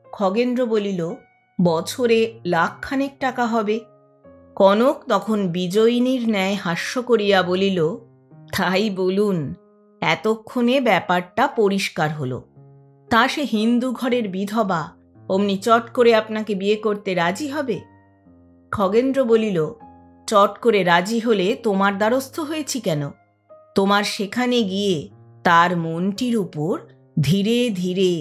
[SPEAKER 1] খগেন্দ্র বলিল, বছরে 1,00,000 টাকা হবে। কনক তখন বিজয়িনীর ন্যায় হাস্য করিয়া বলিল, তাই বলুন, এতক্ষণে ব্যাপারটা পরিষ্কার হলো। তা সে হিন্দু ঘরের বিধবা অমনি চট করে আপনাকে বিয়ে করতে রাজি হবে? খগেন্দ্র বলিল, চট করে রাজি হলে তোমার দ্বারস্থ হয়েছি কেন? তোমার সেখানে গিয়ে তার মনটির উপর ধীরে ধীরে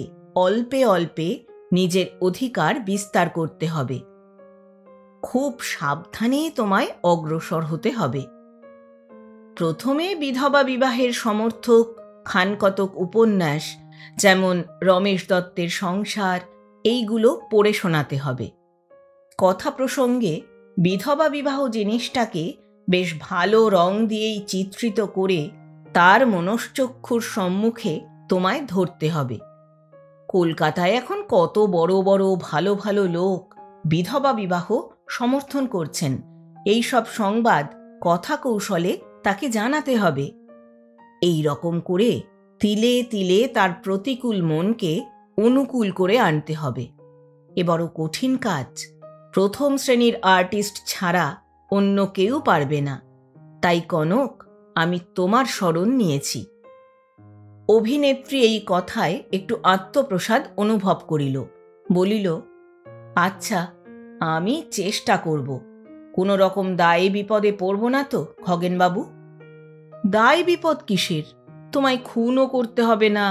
[SPEAKER 1] অল্পে অল্পে নিজের অধিকার বিস্তার করতে হবে। খুব সাবধানে তোমায় অগ্রসর হতে হবে। প্রথমে বিধবা বিবাহের সমর্থক খানকতক উপন্যাস, যেমন রমেশ দত্তের সংসার, এইগুলো পড়ে শোনাতে হবে। কথা প্রসঙ্গে বিধবা বিবাহ জিনিসটাকে বেশ ভালো রং দিয়েই চিত্রিত করে তার মনশ্চক্ষুর সম্মুখে তোমায় ধরতে হবে। কলকাতায় এখন কত বড় বড় ভালো ভালো লোক বিধবা বিবাহ সমর্থন করছেন, এই সব সংবাদ কথা কৌশলে তাকে জানাতে হবে। এই রকম করে তিলে তিলে তার প্রতিকূল মনকে অনুকূল করে আনতে হবে। এ বড় কঠিন কাজ, প্রথম শ্রেণীর আর্টিস্ট ছাড়া অন্য কেউ পারবে না। তাই কনক, আমি তোমার শরণ নিয়েছি। অভিনেত্রী এই কথায় একটু আত্মপ্রসাদ অনুভব করিল, বলিল, আচ্ছা, আমি চেষ্টা করব। কোনো রকম দায়ে বিপদে পড়ব না তো খগেনবাবু? দায় বিপদ কিসের? তোমায় খুনও করতে হবে না,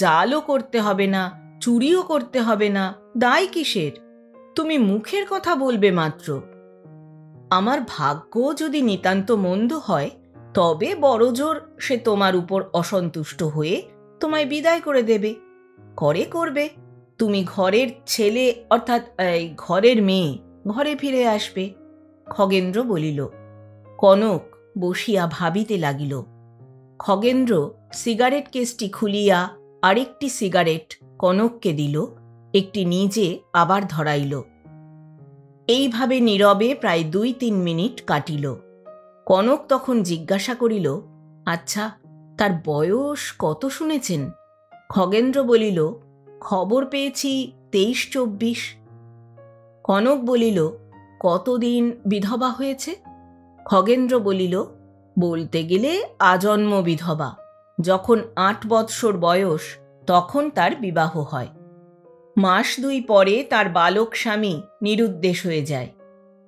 [SPEAKER 1] জালও করতে হবে না, চুরিও করতে হবে না, দায় কিসের? তুমি মুখের কথা বলবে মাত্র। আমার ভাগ্য যদি নিতান্ত মন্দ হয়, তবে বড়জোর সে তোমার উপর অসন্তুষ্ট হয়ে তোমায় বিদায় করে দেবে। করবে, তুমি ঘরের ছেলে অর্থাৎ ঘরের মেয়ে ঘরে ফিরে আসবে। খগেন্দ্র বলিল। কনক বসিয়া ভাবিতে লাগিল। খগেন্দ্র সিগারেট কেসটি খুলিয়া আরেকটি সিগারেট কনককে দিল, একটি নিজে আবার ধরাইল। এইভাবে নীরবে প্রায় 2-3 মিনিট কাটিল। কনক তখন জিজ্ঞাসা করিল, আচ্ছা, তার বয়স কত শুনেছেন? খগেন্দ্র বলিল, খবর পেয়েছি 23-24। কনক বলিল, কতদিন বিধবা হয়েছে? খগেন্দ্র বলিল, বলতে গেলে আজন্ম বিধবা। যখন 8 বৎসর বয়স তখন তার বিবাহ হয়। মাস 2 পরে তার বালক স্বামী নিরুদ্দেশ হয়ে যায়।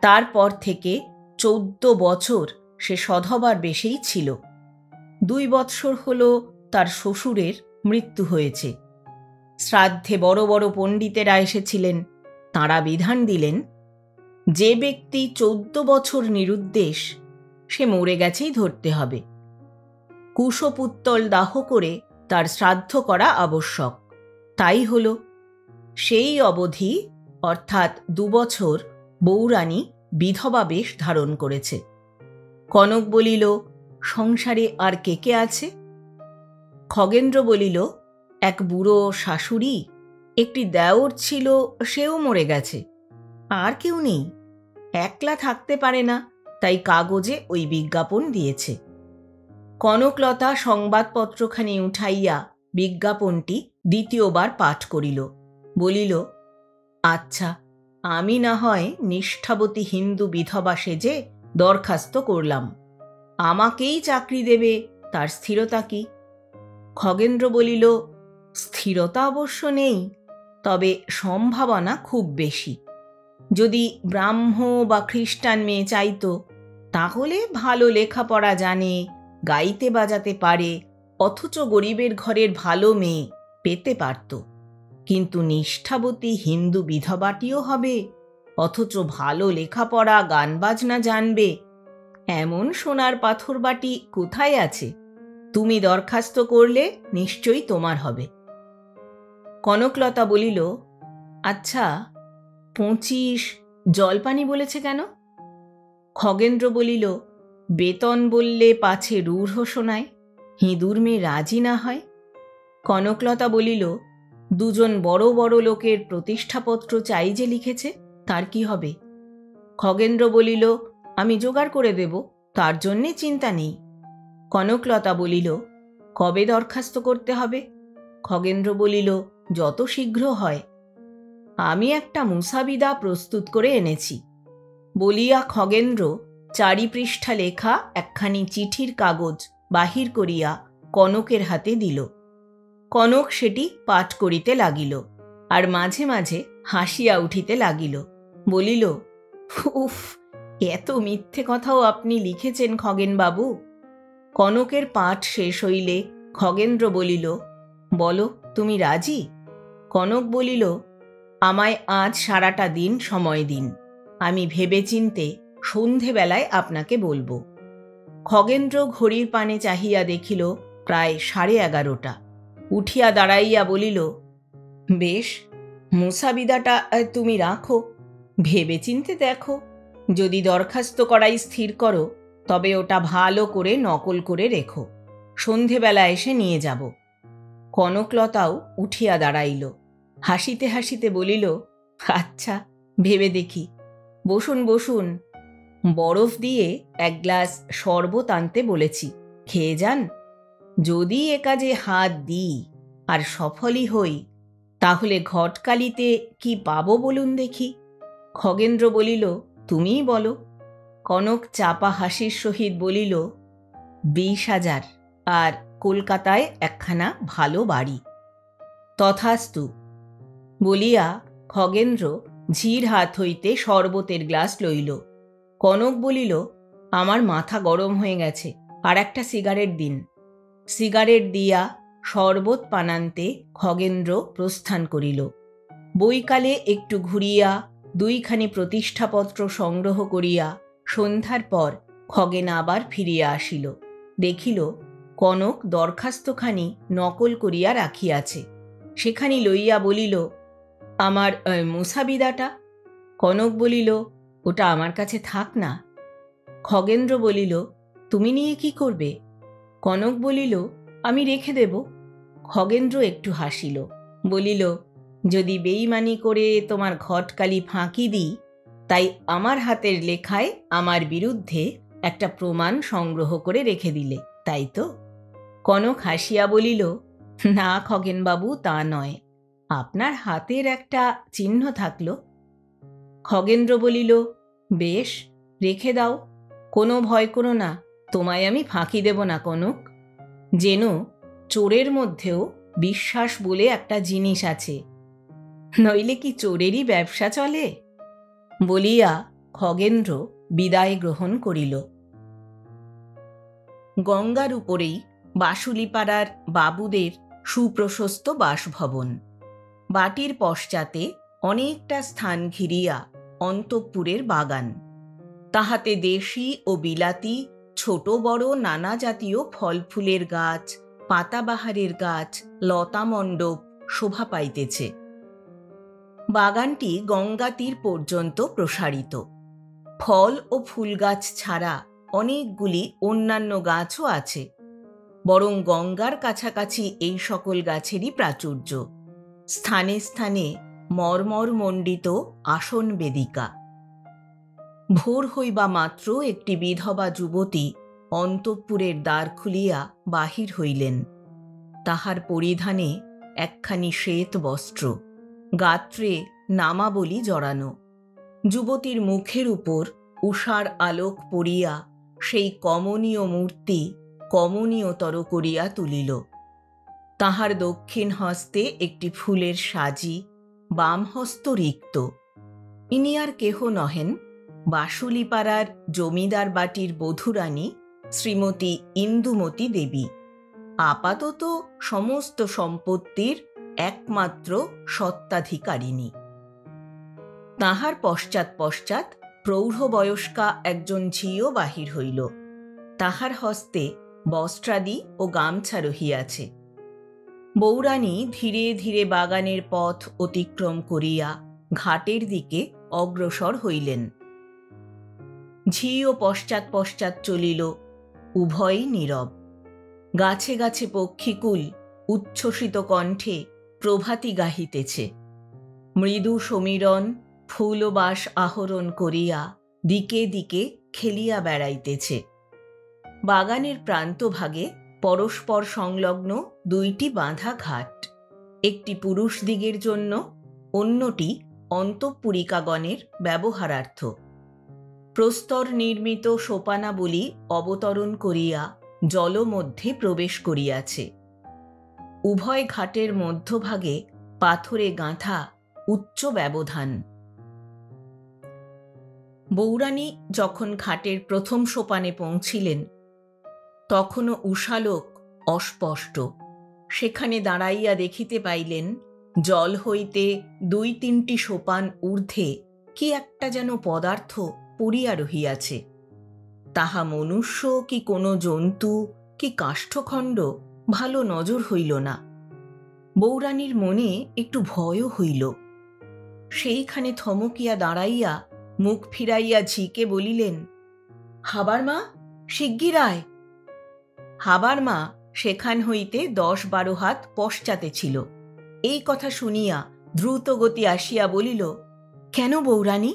[SPEAKER 1] তারপর থেকে 14 বছর সে সধবার বেশেই ছিল। 2 বৎসর হল তার শ্বশুরের মৃত্যু হয়েছে। শ্রাদ্ধে বড় বড় পণ্ডিতেরা এসেছিলেন। তাঁরা বিধান দিলেন, যে ব্যক্তি 14 বছর নিরুদ্দেশ, সে মরে গেছেই ধরতে হবে। কুশপুত্তল দাহ করে তার শ্রাদ্ধ করা আবশ্যক। তাই হল। সেই অবধি অর্থাৎ 2 বছর বউরানী বিধবা বেশ ধারণ করেছে। কনক বলিল, সংসারে আর কে কে আছে? খগেন্দ্র বলিল, এক বুড়ো শাশুড়ি, একটি দেওর ছিল, সেও মরে গেছে। আর কেউ নেই। একলা থাকতে পারে না, তাই কাগজে ওই বিজ্ঞাপন দিয়েছে। কনকলতা সংবাদপত্রখানি উঠাইয়া বিজ্ঞাপনটি দ্বিতীয়বার পাঠ করিল, বলিল, আচ্ছা, আমি না হয় নিষ্ঠাবতী হিন্দু বিধবা সেজে দরখাস্ত করলাম। আমাকেই চাকরি দেবে, তার স্থিরতা কি? খগেন্দ্র বলিল, স্থিরতা অবশ্য নেই, তবে সম্ভাবনা খুব বেশি। যদি ব্রাহ্ম বা খ্রিস্টান মেয়ে চাইতো, তাহলে ভালো লেখাপড়া জানে, গাইতে বাজাতে পারে, অথচ গরিবের ঘরের ভালো মেয়ে পেতে পারত। কিন্তু নিষ্ঠাবতী হিন্দু বিধবাটিও হবে, অথচ ভালো লেখাপড়া গান বাজনা জানবে, এমন সোনার পাথর বাটি কোথায় আছে? তুমি দরখাস্ত করলে নিশ্চয়ই তোমার হবে। কনকলতা বলিল, আচ্ছা, 25 জলপানি বলেছে কেন? খগেন্দ্র বলিল, বেতন বললে পাছে রূঢ় শোনায়, হিঁদুর মেয়ে রাজি না হয়। কনকলতা বলিল, দুজন বড় বড় লোকের প্রতিষ্ঠাপত্র চাই যে লিখেছে, তার কি হবে? খগেন্দ্র বলিল, আমি জোগাড় করে দেব, তার জন্যে চিন্তা নেই। কনকলতা বলিল, কবে দরখাস্ত করতে হবে? খগেন্দ্র বলিল, যত শীঘ্র হয়। আমি একটা মুসাবিদা প্রস্তুত করে এনেছি। বলিয়া খগেন্দ্র 4 পৃষ্ঠা লেখা একখানি চিঠির কাগজ বাহির করিয়া কনকের হাতে দিল। কনক সেটি পাঠ করিতে লাগিল, আর মাঝে মাঝে হাসিয়া উঠিতে লাগিল। বলিল, উফ, এত মিথ্যে কথাও আপনি লিখেছেন খগেনবাবু। কনকের পাঠ শেষ হইলে খগেন্দ্র বলিল, বলো, তুমি রাজি? কনক বলিল, আমায় আজ সারাটা দিন সময় দিন, আমি ভেবেচিন্তে সন্ধেবেলায় আপনাকে বলবো। খগেন্দ্র ঘড়ির পানে চাহিয়া দেখিল প্রায় 11:30। উঠিয়া দাঁড়াইয়া বলিল, বেশ, মুসাবিদাটা তুমি রাখো, ভেবেচিন্তে দেখো, যদি দরখাস্ত করাই স্থির করো, তবে ওটা ভালো করে নকল করে রেখো, সন্ধেবেলা এসে নিয়ে যাব। কনকলতাও উঠিয়া দাঁড়াইল, হাসিতে হাসিতে বলিল, আচ্ছা, ভেবে দেখি। বসুন বসুন, বরফ দিয়ে 1 গ্লাস শরবত আনতে বলেছি, খেয়ে যান। যদি এ কাজে হাত দিই আর সফলই হই, তাহলে ঘটকালিতে কি পাবো বলুন দেখি? খগেন্দ্র বলিল, তুমিই বলো। কনক চাপা হাসির সহিত বলিল, 20,000, আর কলকাতায় একখানা ভালো বাড়ি। তথাস্তু বলিয়া খগেন্দ্র ঝির হাত হইতে শরবতের গ্লাস লইল। কনক বলিল, আমার মাথা গরম হয়ে গেছে, আর একটা সিগারেট দিন। সিগারেট দিয়া শরবত পানান্তে খগেন্দ্র প্রস্থান করিল। বৈকালে একটু ঘুরিয়া 2খানি প্রতিষ্ঠাপত্র সংগ্রহ করিয়া সন্ধ্যার পর খগেন আবার ফিরিয়া আসিল। দেখিল কনক দরখাস্তখানি নকল করিয়া রাখিয়াছে। সেখানি লইয়া বলিল, আমার মুসাবিদাটা? কনক বলিল, ওটা আমার কাছে থাক না। খগেন্দ্র বলিল, তুমি নিয়ে কি করবে? কনক বলিল, আমি রেখে দেব। খগেন্দ্র একটু হাসিল, বলিল, যদি বেইমানি করে তোমার ঘটকালি ফাঁকি দিই, তাই আমার হাতের লেখায় আমার বিরুদ্ধে একটা প্রমাণ সংগ্রহ করে রেখে দিলে, তাই তো? কনক হাসিয়া বলিল, না খগেনবাবু, তা নয়, আপনার হাতের একটা চিহ্ন থাকল। খগেন্দ্র বলিল, বেশ, রেখে দাও, কোনো ভয় করো না, তোমায় আমি ফাঁকি দেব না কনক। যেন চোরের মধ্যেও বিশ্বাস বলে একটা জিনিস আছে, নইলে কি চোরেরই ব্যবসা চলে? বলিয়া খগেন্দ্র বিদায় গ্রহণ করিল। গঙ্গার উপরেই বাসুলিপাড়ার বাবুদের সুপ্রশস্ত বাসভবন। বাটির পশ্চাতে অনেকটা স্থান ঘিরিয়া অন্তঃপুরের বাগান, তাহাতে দেশি ও বিলাতি ছোট বড় নানা জাতীয় ফল ফুলের গাছ, পাতাবাহারের গাছ, লতামণ্ডপ শোভা পাইতেছে। বাগানটি গঙ্গা তীর পর্যন্ত প্রসারিত। ফল ও ফুল গাছ ছাড়া অনেকগুলি অন্যান্য গাছও আছে, বরং গঙ্গার কাছাকাছি এই সকল গাছেরই প্রাচুর্য। স্থানে স্থানে মর্মর মণ্ডিত আসন বেদিকা। ভোর হইবা মাত্র একটি বিধবা যুবতী অন্তঃপুরের দ্বার খুলিয়া বাহির হইলেন। তাহার পরিধানে একখানি শ্বেত বস্ত্র, গাত্রে নামাবলী জড়ানো। যুবতীর মুখের উপর উষার আলোক পড়িয়া সেই কমনীয় মূর্তি কমনীয়তর করিয়া তুলিল। তাহার দক্ষিণ হস্তে একটি ফুলের সাজি, বাম হস্ত রিক্ত। ইনি আর কেহ নহেন বাসুলিপাড়ার জমিদার বাটির বধূরানী শ্রীমতী ইন্দুমতী দেবী, আপাতত সমস্ত সম্পত্তির একমাত্র স্বত্বাধিকারিণী। তাহার পশ্চাৎ পশ্চাৎ প্রৌঢ়বয়স্কা একজন ঝিও বাহির হইল। তাহার হস্তে বস্ত্রাদি ও গামছা রহিয়াছে। বৌরানী ধীরে ধীরে বাগানের পথ অতিক্রম করিয়া ঘাটের দিকে অগ্রসর হইলেন। ঝিও পশ্চাৎ পশ্চাৎ চলিল, উভয়ই নীরব। গাছে গাছে পক্ষীকুল উচ্ছ্বসিত কণ্ঠে প্রভাতী গাহিতেছে। মৃদু সমীরণ ফুলবাস আহরণ করিয়া দিকে দিকে খেলিয়া বেড়াইতেছে। বাগানের প্রান্তভাগে পরস্পর সংলগ্ন দুইটি বাঁধা ঘাট, একটি পুরুষদিগের জন্য, অন্যটি অন্তঃপুরিকাগণের ব্যবহারার্থ। প্রস্তর নির্মিত সোপানাবলী অবতরণ করিয়া জলমধ্যে প্রবেশ করিয়াছে। উভয় ঘাটের মধ্যভাগে পাথরে গাঁথা উচ্চ ব্যবধান। বৌরানী যখন ঘাটের প্রথম সোপানে পৌঁছিলেন, তখনও উষালোক অস্পষ্ট। সেখানে দাঁড়াইয়া দেখিতে পাইলেন জল হইতে ২-৩টি সোপান ঊর্ধ্বে কি একটা যেন পদার্থ পড়িয়া রহিয়াছে। তাহা মনুষ্য কি কোনো জন্তু কি কাষ্ঠখণ্ড ভালো নজর হইল না। বৌরানীর মনে একটু ভয়ও হইল। সেইখানে থমকিয়া দাঁড়াইয়া মুখ ফিরাইয়া ঝিকে বলিলেন, হাবার মা, শিগগির আয়। হাবার মা সেখান হইতে ১০-১২ হাত পশ্চাতে ছিল। এই কথা শুনিয়া দ্রুত গতি আসিয়া বলিল, কেন বৌরানী?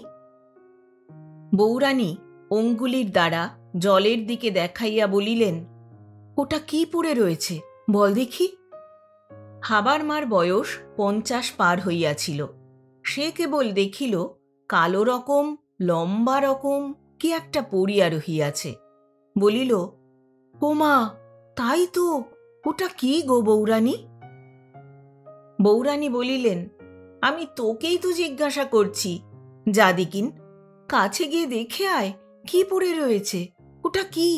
[SPEAKER 1] বৌরানী অঙ্গুলির দ্বারা জলের দিকে দেখাইয়া বলিলেন, ওটা কি পড়ে রয়েছে বল দেখি। হাবার মার বয়স ৫০ পার হইয়াছিল। সে কেবল দেখিল কালো রকম লম্বা রকম কি একটা পড়িয়া রহিয়াছে। বলিল, ও মা, তাই তো, ওটা কি গো বৌরানী? বৌরানী বলিলেন, আমি তোকেই তো জিজ্ঞাসা করছি, যা দেখিন, কাছে গিয়ে দেখে আয় কি পড়ে রয়েছে, ওটা কি?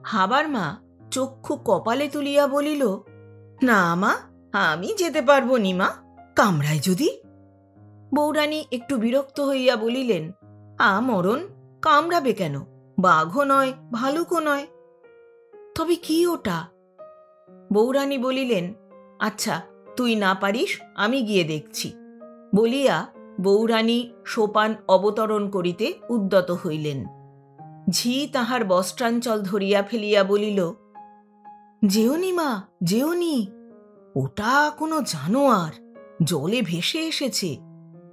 [SPEAKER 1] হাবার মা চক্ষু কপালে তুলিয়া বলিল, না মা, আমি যেতে পারবো নি মা, কামড়ায় যদি। বৌরানী একটু বিরক্ত হইয়া বলিলেন, মরণ, কামড়াবে কেন? বাঘও নয়, ভালুকও নয়। তবে কি ওটা? বৌরানী বলিলেন, আচ্ছা, তুই না পারিস, আমি গিয়ে দেখছি। বলিয়া বৌরানী সোপান অবতরণ করিতে উদ্যত হইলেন। ঝি তাহার বস্ত্রাঞ্চল ধরিয়া ফেলিয়া বলিল, যেওনি মা, যেওনি, ওটা কোনো জানোয়ার জলে ভেসে এসেছে,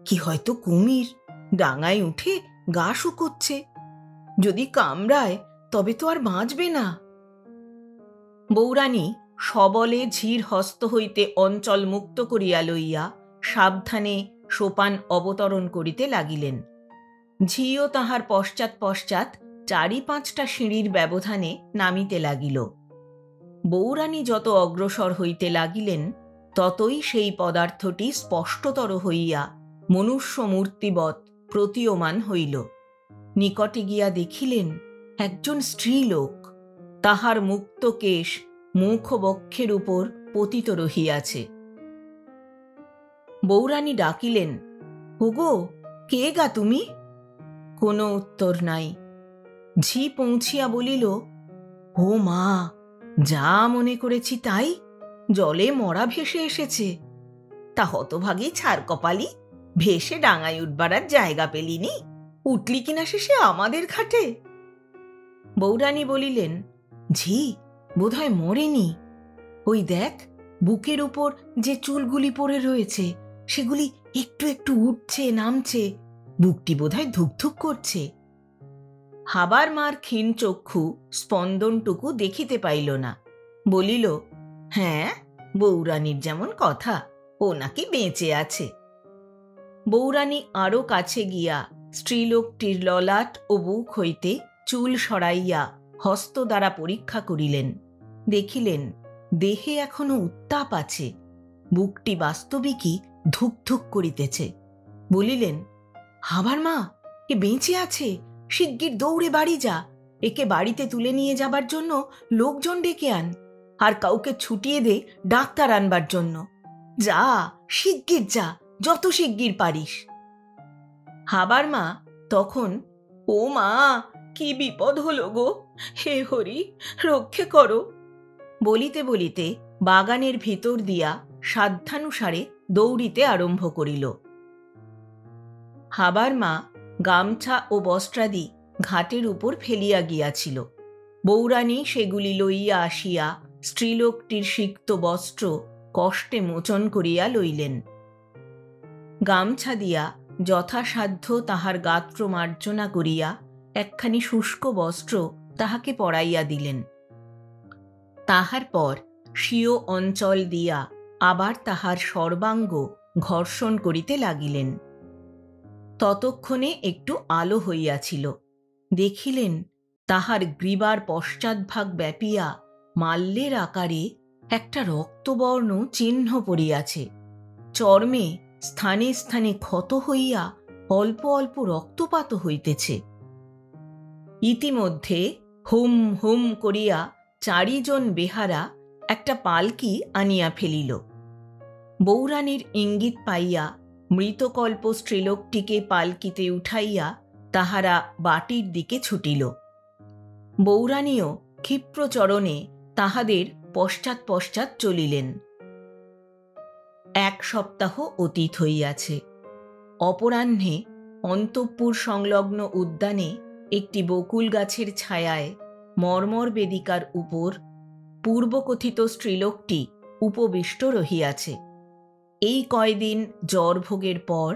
[SPEAKER 1] কি হয়তো কুমির, ডাঙায় উঠে গা শুকোচ্ছে। যদি কামড়ায় তবে তো আর বাঁচবে না। বৌরানী সবলে ঝির হস্ত হইতে অঞ্চল মুক্ত করিয়া লইয়া সাবধানে সোপান অবতরণ করিতে লাগিলেন। ঝিও তাহার পশ্চাৎ পশ্চাৎ ৪-৫টা সিঁড়ির ব্যবধানে নামিতে লাগিল। বৌরানী যত অগ্রসর হইতে লাগিলেন, ততই সেই পদার্থটি স্পষ্টতর হইয়া মনুষ্য মূর্তিবৎ প্রতীয়মান হইল। নিকটে গিয়া দেখিলেন একজন স্ত্রীলোক। তাহার মুক্ত কেশ মুখ বক্ষের উপর পতিত রহিয়াছে। বৌরানী ডাকিলেন, ওগো, কে গা তুমি? কোনো উত্তর নাই। ঝি পৌঁছিয়া বলিল, ও মা, যা মনে করেছি তাই, জলে মরা ভেসে এসেছে। তা হতভাগী ছাড় কপালি, ভেসে ডাঙায় উঠবার আর জায়গা পেলিনি, উঠলি কিনা শেষে আমাদের ঘাটে। বৌরানী বলিলেন, ঝি, বোধহয় মরেনি। ওই দেখ, বুকের উপর যে চুলগুলি পড়ে রয়েছে সেগুলি একটু একটু উঠছে নামছে, বুকটি বোধহয় ধুকধুক করছে। হাবার মার ক্ষীণ চক্ষু স্পন্দনটুকু দেখিতে পাইল না। বলিল, হ্যাঁ, বৌরানীর যেমন কথা, ও নাকি বেঁচে আছে। বৌরানী আরো কাছে গিয়া স্ত্রীলোকটির ললাট ও বুক হইতে চুল সরাইয়া হস্ত দ্বারা পরীক্ষা করিলেন। দেখিলেন দেহে এখনো উত্তাপ আছে, বুকটি বাস্তবিকই ধুকধুক করিতেছে। বলিলেন, হাবার মা, এ বেঁচে আছে, শিগগির দৌড়ে বাড়ি যা, একে বাড়িতে তুলে নিয়ে যাবার জন্য লোকজন ডেকে আন, আর কাউকে ছুটিয়ে দে ডাক্তার আনবার জন্য। যা, শিগগির যা, যত শিগগির পারিস। হাবার মা তখন, ও মা, কি বিপদ হলো গো, হে হরি, রক্ষে করো, বলিতে বলিতে বাগানের ভিতর দিয়া সাধ্যানুসারে দৌড়িতে আরম্ভ করিল। হাবার মা গামছা ও বস্ত্রাদি ঘাটের উপর ফেলিয়া গিয়াছিল। বৌরানী সেগুলি লইয়া আসিয়া স্ত্রীলোকটির সিক্ত বস্ত্র কষ্টে মোচন করিয়া লইলেন। গামছা দিয়া যথাসাধ্য তাহার গাত্র মার্জনা করিয়া একখানি শুষ্ক বস্ত্র তাহাকে পরাইয়া দিলেন। তাহার পর স্বীয় অঞ্চল দিয়া আবার তাহার সর্বাঙ্গ ঘর্ষণ করিতে লাগিলেন। ততক্ষণে একটু আলো হইয়াছিল। দেখিলেন তাহার গ্রীবার পশ্চাৎভাগ ব্যাপিয়া মাল্যের আকারে একটা রক্তবর্ণ চিহ্ন পড়িয়াছে। চর্মে স্থানে স্থানে ক্ষত হইয়া অল্প অল্প রক্তপাত হইতেছে। ইতিমধ্যে হুম হুম করিয়া 4 জন বেহারা একটা পালকি আনিয়া ফেলিল। বৌরানীর ইঙ্গিত পাইয়া মৃতকল্প স্ত্রীলোকটিকে পালকিতে উঠাইয়া তাহারা বাটির দিকে ছুটিল। বৌরানীও ক্ষিপ্রচরণে তাহাদের পশ্চাৎ পশ্চাৎ চলিলেন। 1 সপ্তাহ অতীত হইয়াছে। অপরাহ্নে অন্তঃপুর সংলগ্ন উদ্যানে একটি বকুল গাছের ছায়ায় মর্মর বেদিকার উপর পূর্বকথিত স্ত্রীলোকটি উপবিষ্ট রহিয়াছে। এই কয়দিন জ্বর ভোগের পর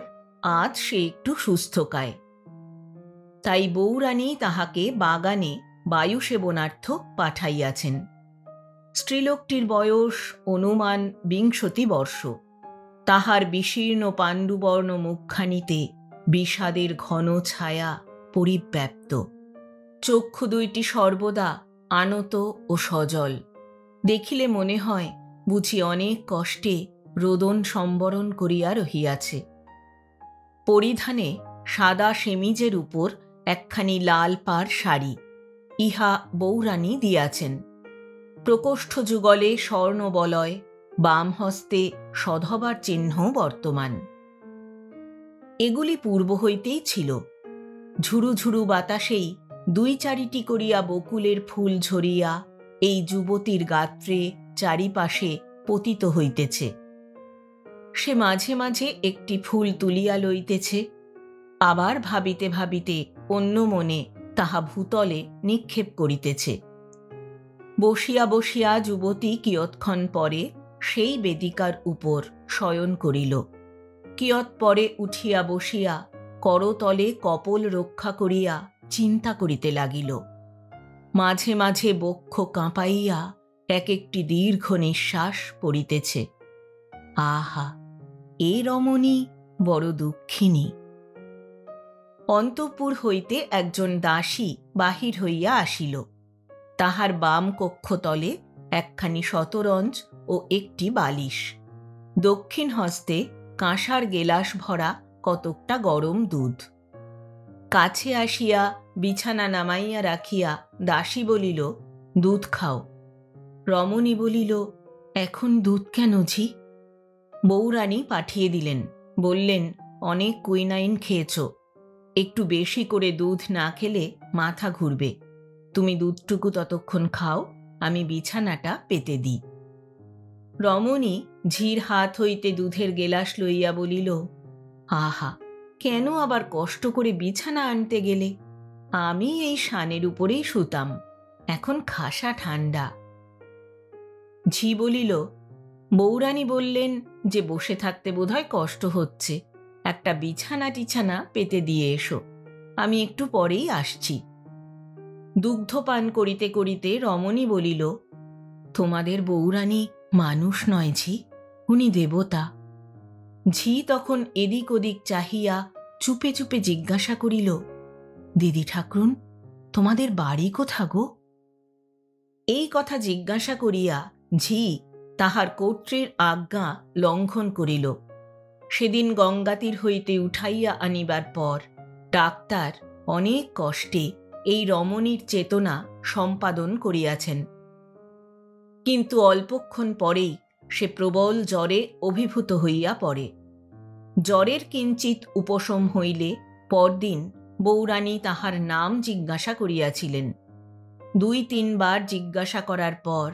[SPEAKER 1] আজ সে একটু সুস্থকায়। তাই বৌরানী তাহাকে বাগানে বায়ু সেবনার্থ পাঠাইয়াছেন। স্ত্রীলোকটির বয়স অনুমান 20 বর্ষ। তাহার বিশীর্ণ পাণ্ডুবর্ণ মুখখানিতে বিষাদের ঘন ছায়া পরিব্যাপ্ত। চক্ষু দুইটি সর্বদা আনত ও সজল। দেখিলে মনে হয় বুঝি অনেক কষ্টে রোদন সম্বরণ করিয়া রহিয়াছে। পরিধানে সাদা সেমিজের উপর একখানি লাল পাড় শাড়ি, ইহা বৌরানী দিয়াছেন। প্রকোষ্ঠ যুগলে স্বর্ণবলয়, বাম হস্তে সধবার চিহ্ন বর্তমান। এগুলি পূর্ব হইতেই ছিল। ঝুরু ঝুরু বাতাসেই 2-4টি করিয়া বকুলের ফুল ঝরিয়া এই যুবতীর গাত্রে চারিপাশে পতিত হইতেছে। সে মাঝে মাঝে একটি ফুল তুলিয়া লইতেছে, আবার ভাবিতে ভাবিতে অন্য মনে তাহা ভূতলে নিক্ষেপ করিতেছে। বসিয়া বসিয়া যুবতী কিয়ৎক্ষণ পরে সেই বেদিকার উপর শয়ন করিল। কিয়ৎ পরে উঠিয়া বসিয়া করতলে কপোল রক্ষা করিয়া চিন্তা করিতে লাগিল। মাঝে মাঝে বক্ষ কাঁপাইয়া এক একটি দীর্ঘ নিঃশ্বাস পড়িতেছে। আহা, এ রমণী বড় দুঃখিনী। অন্তঃপুর হইতে একজন দাসী বাহির হইয়া আসিল। তাহার বাম কক্ষতলে একখানি শতরঞ্জ ও একটি বালিশ, দক্ষিণ হস্তে কাঁসার গেলাস ভরা কতকটা গরম দুধ। কাছে আসিয়া বিছানা নামাইয়া রাখিয়া দাসী বলিল, দুধ খাও। রমণী বলিল, এখন দুধ কেন ঝি? বৌরানী পাঠিয়ে দিলেন, বললেন, অনেক কুইনাইন খেয়েছ, একটু বেশি করে দুধ না খেলে মাথা ঘুরবে। তুমি দুধটুকু ততক্ষণ খাও, আমি বিছানাটা পেতে দিই। রমণী ঝির হাত হইতে দুধের গেলাস লইয়া বলিল, আহা, কেন আবার কষ্ট করে বিছানা আনতে গেলে? আমি এই শানের উপরেই শুতাম, এখন খাসা ঠান্ডা। ঝি বলিল, বৌরানী বললেন যে বসে থাকতে বোধহয় কষ্ট হচ্ছে, একটা বিছানা টিছানা পেতে দিয়ে এসো, আমি একটু পরেই আসছি। দুগ্ধপান করিতে করিতে রমণী বলিল, তোমাদের বৌরানী মানুষ নয় ঝি, উনি দেবতা। ঝি তখন এদিক ওদিক চাহিয়া চুপে চুপে জিজ্ঞাসা করিল, দিদি ঠাকরুন, তোমাদের বাড়ি কোথা গো? এই কথা জিজ্ঞাসা করিয়া ঝি তাহার কর্ত্রীর আজ্ঞা লঙ্ঘন করিল। সেদিন গঙ্গাতীর হইতে উঠাইয়া আনিবার পর ডাক্তার অনেক কষ্টে এই রমণীর চেতনা সম্পাদন করিয়াছেন। কিন্তু অল্পক্ষণ পরেই সে প্রবল জ্বরে অভিভূত হইয়া পড়ে। জ্বরের কিঞ্চিত উপশম হইলে পরদিন বউরানী তাহার নাম জিজ্ঞাসা করিয়াছিলেন। 2-3 বার জিজ্ঞাসা করার পর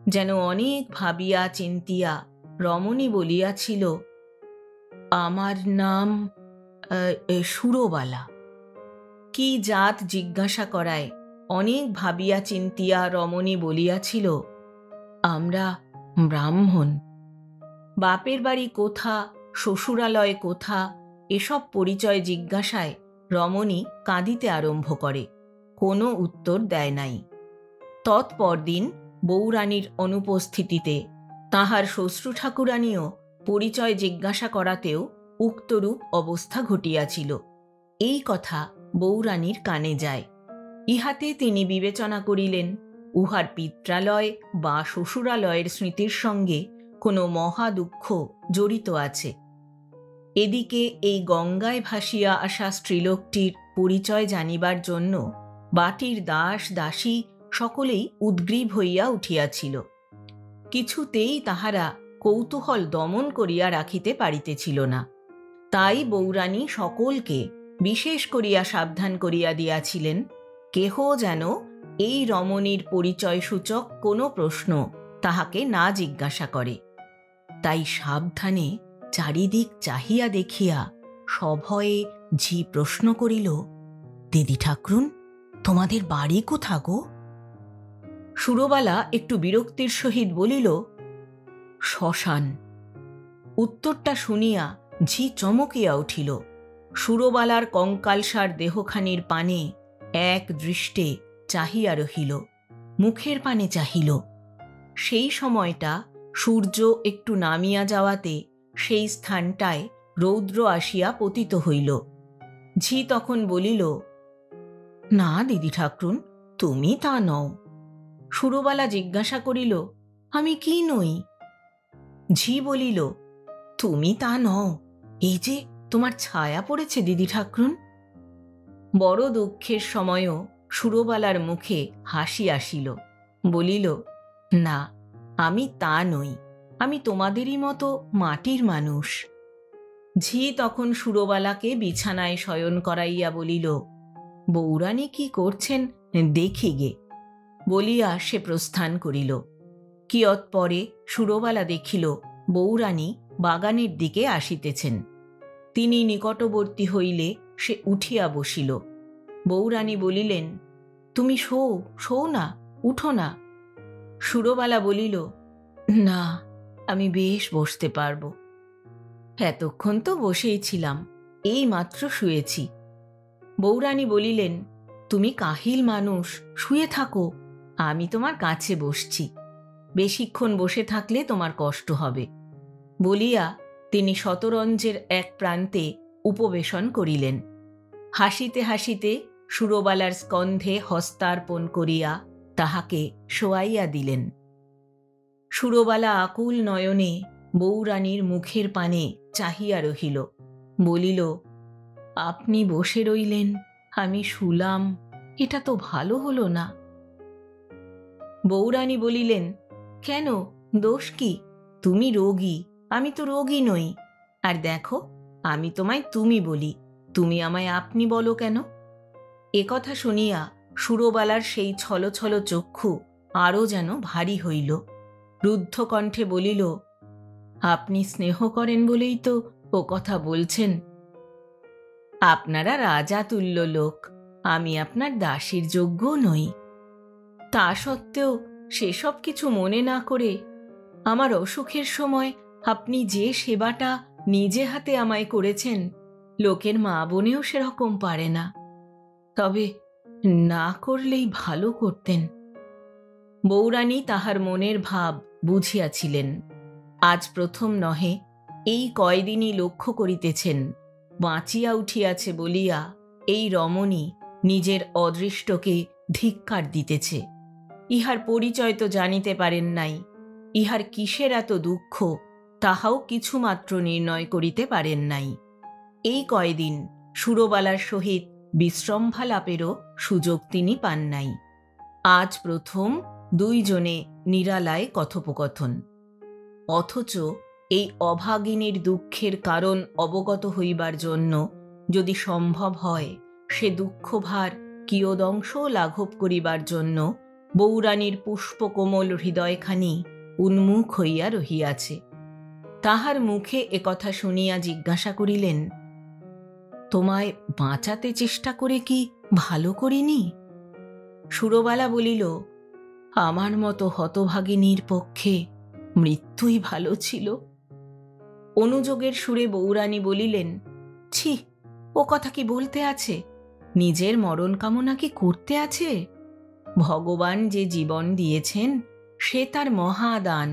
[SPEAKER 1] যেন অনেক ভাবিয়া চিন্তিয়া রমণী বলিয়াছিল, আমার নাম সুরবালা। কি জাত জিজ্ঞাসা করায় অনেক ভাবিয়া চিন্তিয়া রমণী বলিয়াছিল, আমরা ব্রাহ্মণ। বাপের বাড়ি কোথা, শ্বশুরালয় কোথা, এসব পরিচয় জিজ্ঞাসায় রমণী কাঁদিতে আরম্ভ করে। কোনো উত্তর দেয় নাই। তৎপরদিন বউরানীর অনুপস্থিতিতে তাহার শ্বশ্রু ঠাকুরানীও পরিচয় জিজ্ঞাসা করাতেও উক্তরূপ অবস্থা ঘটিয়াছিল। এই কথা বউরানীর কানে যায়। ইহাতে তিনি বিবেচনা করিলেন, উহার পিত্রালয় বা শ্বশুরালয়ের স্মৃতির সঙ্গে কোনো মহা দুঃখ জড়িত আছে। এদিকে এই গঙ্গায় ভাসিয়া আসা স্ত্রীলোকটির পরিচয় জানিবার জন্য বাটির দাস দাসী সকলেই উদ্গ্রীব হইয়া উঠিয়াছিল। কিছুতেই তাহারা কৌতূহল দমন করিয়া রাখিতে পারিতেছিল না। তাই বউরানী সকলকে বিশেষ করিয়া সাবধান করিয়া দিয়াছিলেন, কেহ যেন এই রমণীর পরিচয়সূচক কোনো প্রশ্ন তাহাকে না জিজ্ঞাসা করে। তাই সাবধানে চারিদিক চাহিয়া দেখিয়া সভয়ে ঝি প্রশ্ন করিল, দিদি ঠাকরুন, তোমাদের বাড়ি কোথা গো? সুরবালা একটু বিরক্তির সহিত বলিল, শ্মশান। উত্তরটা শুনিয়া ঝি চমকিয়া উঠিল। সুরবালার কঙ্কালসার দেহখানির পানে এক দৃষ্টে চাহিয়া রহিল, মুখের পানে চাহিল। সেই সময়টা সূর্য একটু নামিয়া যাওয়াতে সেই স্থানটায় রৌদ্র আসিয়া পতিত হইল। ঝি তখন বলিল, না দিদি ঠাকরুন, তুমি তা নও। সুরবালা জিজ্ঞাসা করিল, আমি কি নই? ঝি বলিল, তুমি তা নও, এই যে তোমার ছায়া পড়েছে দিদি ঠাকরুন। বড় দুঃখের সময়ও সুরবালার মুখে হাসি আসিল। বলিল, না, আমি তা নই, আমি তোমাদেরই মতো মাটির মানুষ। ঝি তখন সুরবালাকে বিছানায় শয়ন করাইয়া বলিল, বউরানী কি করছেন দেখি গে, বলিয়া সে প্রস্থান করিল। কিয়ৎপরে সুরবালা দেখিল বউরানী বাগানের দিকে আসিতেছেন। তিনি নিকটবর্তী হইলে সে উঠিয়া বসিল। বউরানী বলিলেন, তুমি শোও না, উঠো না। সুরবালা বলিল, না, আমি বেশ বসতে পারব। এতক্ষণ তো বসেই ছিলাম, এই মাত্র শুয়েছি। বউরানী বলিলেন, তুমি কাহিল মানুষ, শুয়ে থাকো, আমি তোমার কাছে বসছি। বেশিক্ষণ বসে থাকলে তোমার কষ্ট হবে। বলিয়া তিনি শতরঞ্জের এক প্রান্তে উপবেশন করিলেন। হাসিতে হাসিতে সুরবালার স্কন্ধে হস্তার্পণ করিয়া তাহাকে শোয়াইয়া দিলেন। সুরবালা আকুল নয়নে বউরানীর মুখের পানে চাহিয়া রহিল। বলিল, আপনি বসে রইলেন, আমি শুলাম, এটা তো ভালো হলো না। বউরানী বলিলেন, কেন, দোষ কি? তুমি রোগী, আমি তো রোগী নই। আর দেখো, আমি তোমায় তুমি বলি, তুমি আমায় আপনি বলো কেন? একথা শুনিয়া সুরবালার সেই ছলছল চক্ষু আরও যেন ভারী হইল। রুদ্ধ কণ্ঠে বলিল, আপনি স্নেহ করেন বলেই তো ও কথা বলছেন। আপনারা রাজা তুল্য লোক, আমি আপনার দাসীর যোগ্য নই। তা সত্ত্বেও সেসব কিছু মনে না করে আমার অসুখের সময় আপনি যে সেবাটা নিজে হাতে আমায় করেছেন, লোকের মা বোনেও সেরকম পারে না। তবে না করলেই ভালো করতেন। বউরানী তাহার মনের ভাব বুঝিয়াছিলেন। আজ প্রথম নহে, এই কয়দিনই লক্ষ্য করিতেছেন, বাঁচিয়া উঠিয়াছে বলিয়া এই রমণী নিজের অদৃষ্টকে ধিক্কার দিতেছে। ইহার পরিচয় তো জানিতে পারেন নাই, ইহার কিসের এত দুঃখ তাহাও কিছুমাত্র নির্ণয় করিতে পারেন নাই। এই কয়দিন সুরবালার সহিত বিশ্রম্ভালাপেরও সুযোগ তিনি পান নাই। আজ প্রথম দুইজনে নিরালায় কথোপকথন। অথচ এই অভাগিনীর দুঃখের কারণ অবগত হইবার জন্য যদি সম্ভব হয়, সে দুঃখভার কিয়দংশ লাঘব করিবার জন্য বউরানীর পুষ্পকোমল হৃদয়খানি উন্মুখ হইয়া রহিয়াছে। তাহার মুখে একথা শুনিয়া জিজ্ঞাসা করিলেন, তোমায় বাঁচাতে চেষ্টা করে কি ভালো করিনি? সুরবালা বলিল, আমার মতো হতভাগিনীর পক্ষে মৃত্যুই ভালো ছিল। অনুযোগের সুরে বউরানী বলিলেন, ছি, ও কথা কি বলতে আছে? নিজের মরণ কামনা কি করতে আছে? ভগবান যে জীবন দিয়েছেন সে তার মহাদান।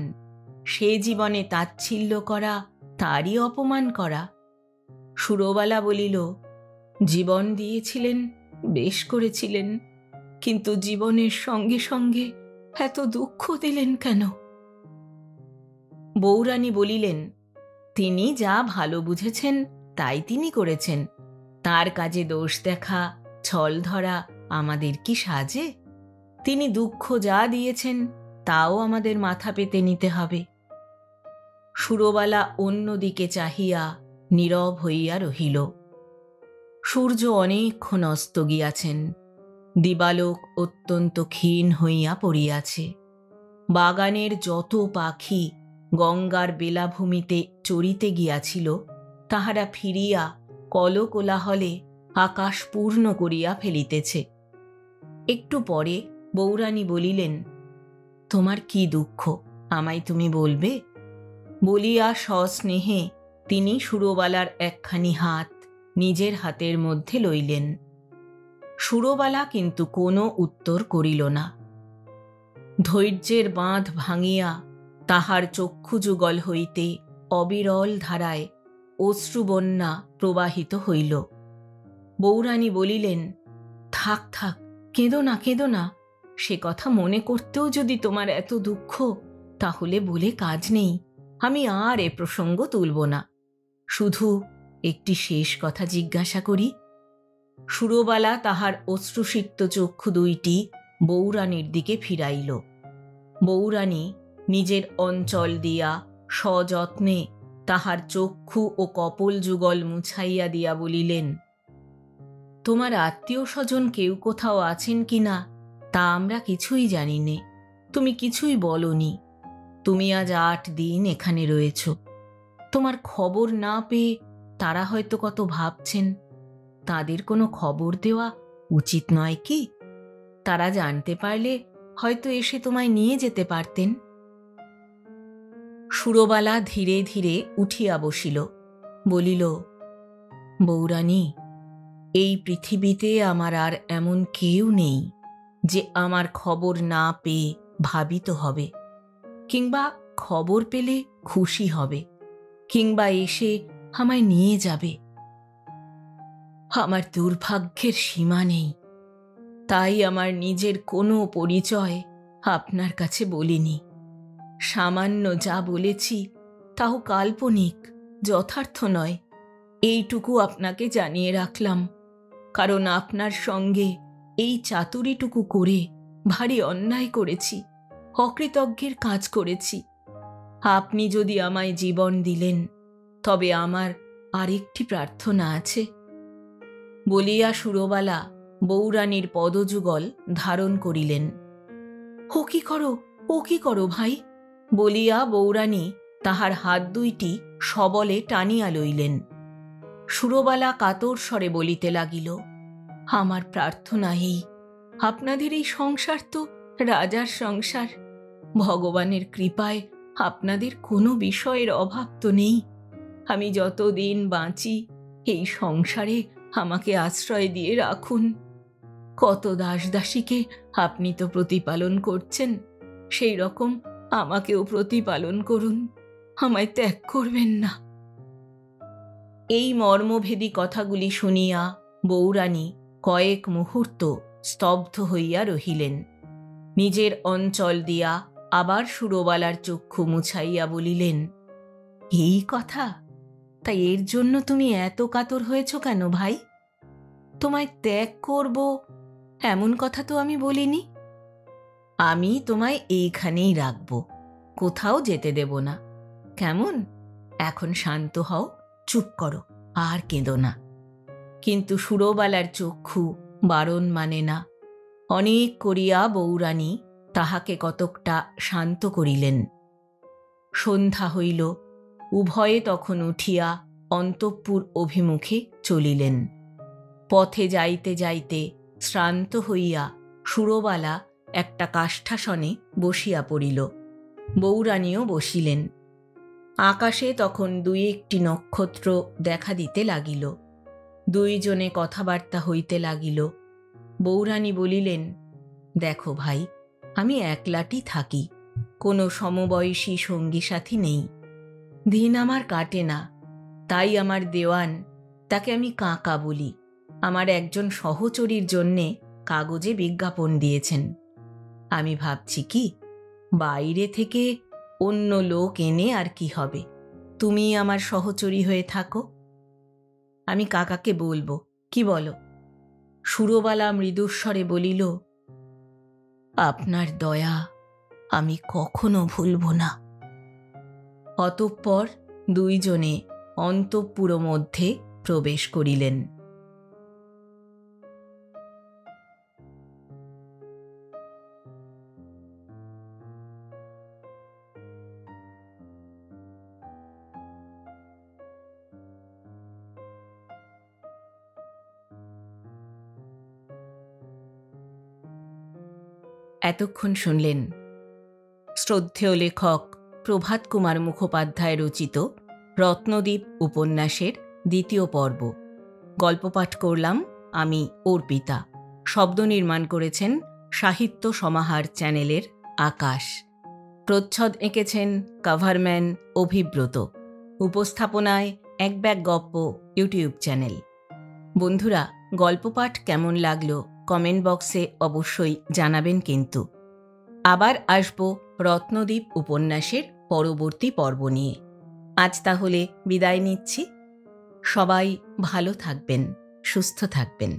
[SPEAKER 1] সে জীবনে তাচ্ছিল্য করা তারই অপমান করা। সুরবালা বলিল, জীবন দিয়েছিলেন, বেশ করেছিলেন, কিন্তু জীবনের সঙ্গে সঙ্গে এত দুঃখ দিলেন কেন? বউরানী বলিলেন, তিনি যা ভালো বুঝেছেন তাই তিনি করেছেন। তার কাজে দোষ দেখা, ছল ধরা আমাদের কি সাজে? তিনি দুঃখ যা দিয়েছেন তাও আমাদের মাথা পেতে নিতে হবে। সুরবালা অন্যদিকে চাহিয়া নীরব হইয়া রহিল। সূর্য অনেকক্ষণ অস্ত গিয়াছেন। দিবালোক অত্যন্ত ক্ষীণ হইয়া পড়িয়াছে। বাগানের যত পাখি গঙ্গার বেলাভূমিতে চরিতে গিয়াছিল, তাহারা ফিরিয়া কলকোলাহলে আকাশ পূর্ণ করিয়া ফেলিতেছে। একটু পরে বউরানী বলিলেন, তোমার কি দুঃখ আমায় তুমি বলবে? বলিয়া সস্নেহে তিনি সুরবালার একখানি হাত নিজের হাতের মধ্যে লইলেন। সুরবালা কিন্তু কোনো উত্তর করিল না। ধৈর্যের বাঁধ ভাঙিয়া তাহার চক্ষুযুগল হইতে অবিরল ধারায় অশ্রুবন্যা প্রবাহিত হইল। বউরানী বলিলেন, থাক থাক, কেঁদো না, কেঁদো না। সে কথা মনে করতেও যদি তোমার এত দুঃখ, তাহলে বলে কাজ নেই। আমি আর এ প্রসঙ্গ তুলব না। শুধু একটি শেষ কথা জিজ্ঞাসা করি। সুরবালা তাহার অশ্রুসিক্ত চক্ষু দুইটি বউরানীর দিকে ফিরাইল। বউরানী নিজের অঞ্চল দিয়া সযত্নে তাহার চক্ষু ও কপল যুগল মুছাইয়া দিয়া বলিলেন, তোমার আত্মীয় স্বজন কেউ কোথাও আছেন কিনা তা আমরা কিছুই জানি নে। তুমি কিছুই বলনি। তুমি আজ 8 দিন এখানে রয়েছ। তোমার খবর না পেয়ে তারা হয়তো কত ভাবছেন। তাদের কোনো খবর দেওয়া উচিত নয় কি? তারা জানতে পারলে হয়তো এসে তোমায় নিয়ে যেতে পারতেন। সুরবালা ধীরে ধীরে উঠিয়া বসিল। বলিল, বউরানী, এই পৃথিবীতে আমার আর এমন কেউ নেই যে আমার খবর না পেয়ে ভাবিত হবে, কিংবা খবর পেলে খুশি হবে, কিংবা এসে আমায় নিয়ে যাবে। আমার দুর্ভাগ্যের সীমা নেই। তাই আমার নিজের কোনো পরিচয় আপনার কাছে বলিনি। সামান্য যা বলেছি তাও কাল্পনিক, যথার্থ নয়। এইটুকু আপনাকে জানিয়ে রাখলাম, কারণ আপনার সঙ্গে এই চাতুরিটুকু করে ভারী অন্যায় করেছি, অকৃতজ্ঞের কাজ করেছি। আপনি যদি আমায় জীবন দিলেন, তবে আমার আরেকটি প্রার্থনা আছে। বলিয়া সুরবালা বউরানীর পদযুগল ধারণ করিলেন। ও কি করো ভাই? বলিয়া বউরানী তাহার হাত দুইটি সবলে টানিয়া লইলেন। সুরবালা কাতর স্বরে বলিতে লাগিল, আমার প্রার্থনা এই, আপনাদের এই সংসার তো রাজার সংসার। ভগবানের কৃপায় আপনাদের কোনো বিষয়ের অভাব তো নেই। আমি যতদিন বাঁচি এই সংসারে আমাকে আশ্রয় দিয়ে রাখুন। কত দাসদাসীকে আপনি তো প্রতিপালন করছেন, সেই রকম আমাকেও প্রতিপালন করুন। আমায় ত্যাগ করবেন না। এই মর্মভেদী কথাগুলি শুনিয়া বউরানী কয়েক মুহূর্ত স্তব্ধ হইয়া রহিলেন। নিজের অঞ্চল দিয়া আবার সুরবালার চক্ষু মুছাইয়া বলিলেন, এই কথা? তাই এর জন্য তুমি এত কাতর হয়েছ কেন ভাই? তোমায় ত্যাগ করব এমন কথা তো আমি বলিনি। আমি তোমায় এইখানেই রাখব, কোথাও যেতে দেব না, কেমন? এখন শান্ত হও, চুপ করো, আর কেঁদো না। কিন্তু সুরবালার চক্ষু বারণ মানে না। অনেক করিয়া বউরানী তাহাকে কতকটা শান্ত করিলেন। সন্ধ্যা হইল, উভয়ে তখন উঠিয়া অন্তঃপুর অভিমুখে চলিলেন। পথে যাইতে যাইতে শ্রান্ত হইয়া সুরবালা একটা কাষ্ঠাসনে বসিয়া পড়িল। বউরানীও বসিলেন। আকাশে তখন দুই একটি নক্ষত্র দেখা দিতে লাগিল। দুইজনে কথাবার্তা হইতে লাগিল। বউরানী বলিলেন, দেখো ভাই, আমি একলাটি থাকি, কোনো সমবয়সী সঙ্গী সাথী নেই। দিন আমার কাটে না, তাই আমার দেওয়ান, তাকে আমি কাকা বলি, আমার একজন সহচরীর জন্যে কাগজে বিজ্ঞাপন দিয়েছেন। আমি ভাবছি কি, বাইরে থেকে অন্য লোক এনে আর কি হবে, তুমি আমার সহচরী হয়ে থাকো। আমি কাকাকে বলবো, কি বলো? সুরবালা মৃদুস্বরে বলিল, আপনার দয়া আমি কখনো ভুলব না। অতঃপর দুইজনে অন্তঃপুর মধ্যে প্রবেশ করিলেন। এতক্ষণ শুনলেন শ্রদ্ধেয় লেখক প্রভাত কুমার মুখোপাধ্যায় রচিত রত্নদ্বীপ উপন্যাসের দ্বিতীয় পর্ব। গল্প পাঠ করলাম আমি অর্পিতা। শব্দ নির্মাণ করেছেন সাহিত্য সমাহার চ্যানেলের আকাশ। প্রচ্ছদ এঁকেছেন কভারম্যান অভিব্রত। উপস্থাপনায় এক ব্যাগ গপ্প ইউটিউব চ্যানেল। বন্ধুরা, গল্প পাঠ কেমন লাগলো কমেন্ট বক্সে অবশ্যই জানাবেন কিন্তু। আবার আসব রত্নদ্বীপ উপন্যাসের পরবর্তী পর্ব নিয়ে। আজ তাহলে বিদায় নিচ্ছি। সবাই ভালো থাকবেন, সুস্থ থাকবেন।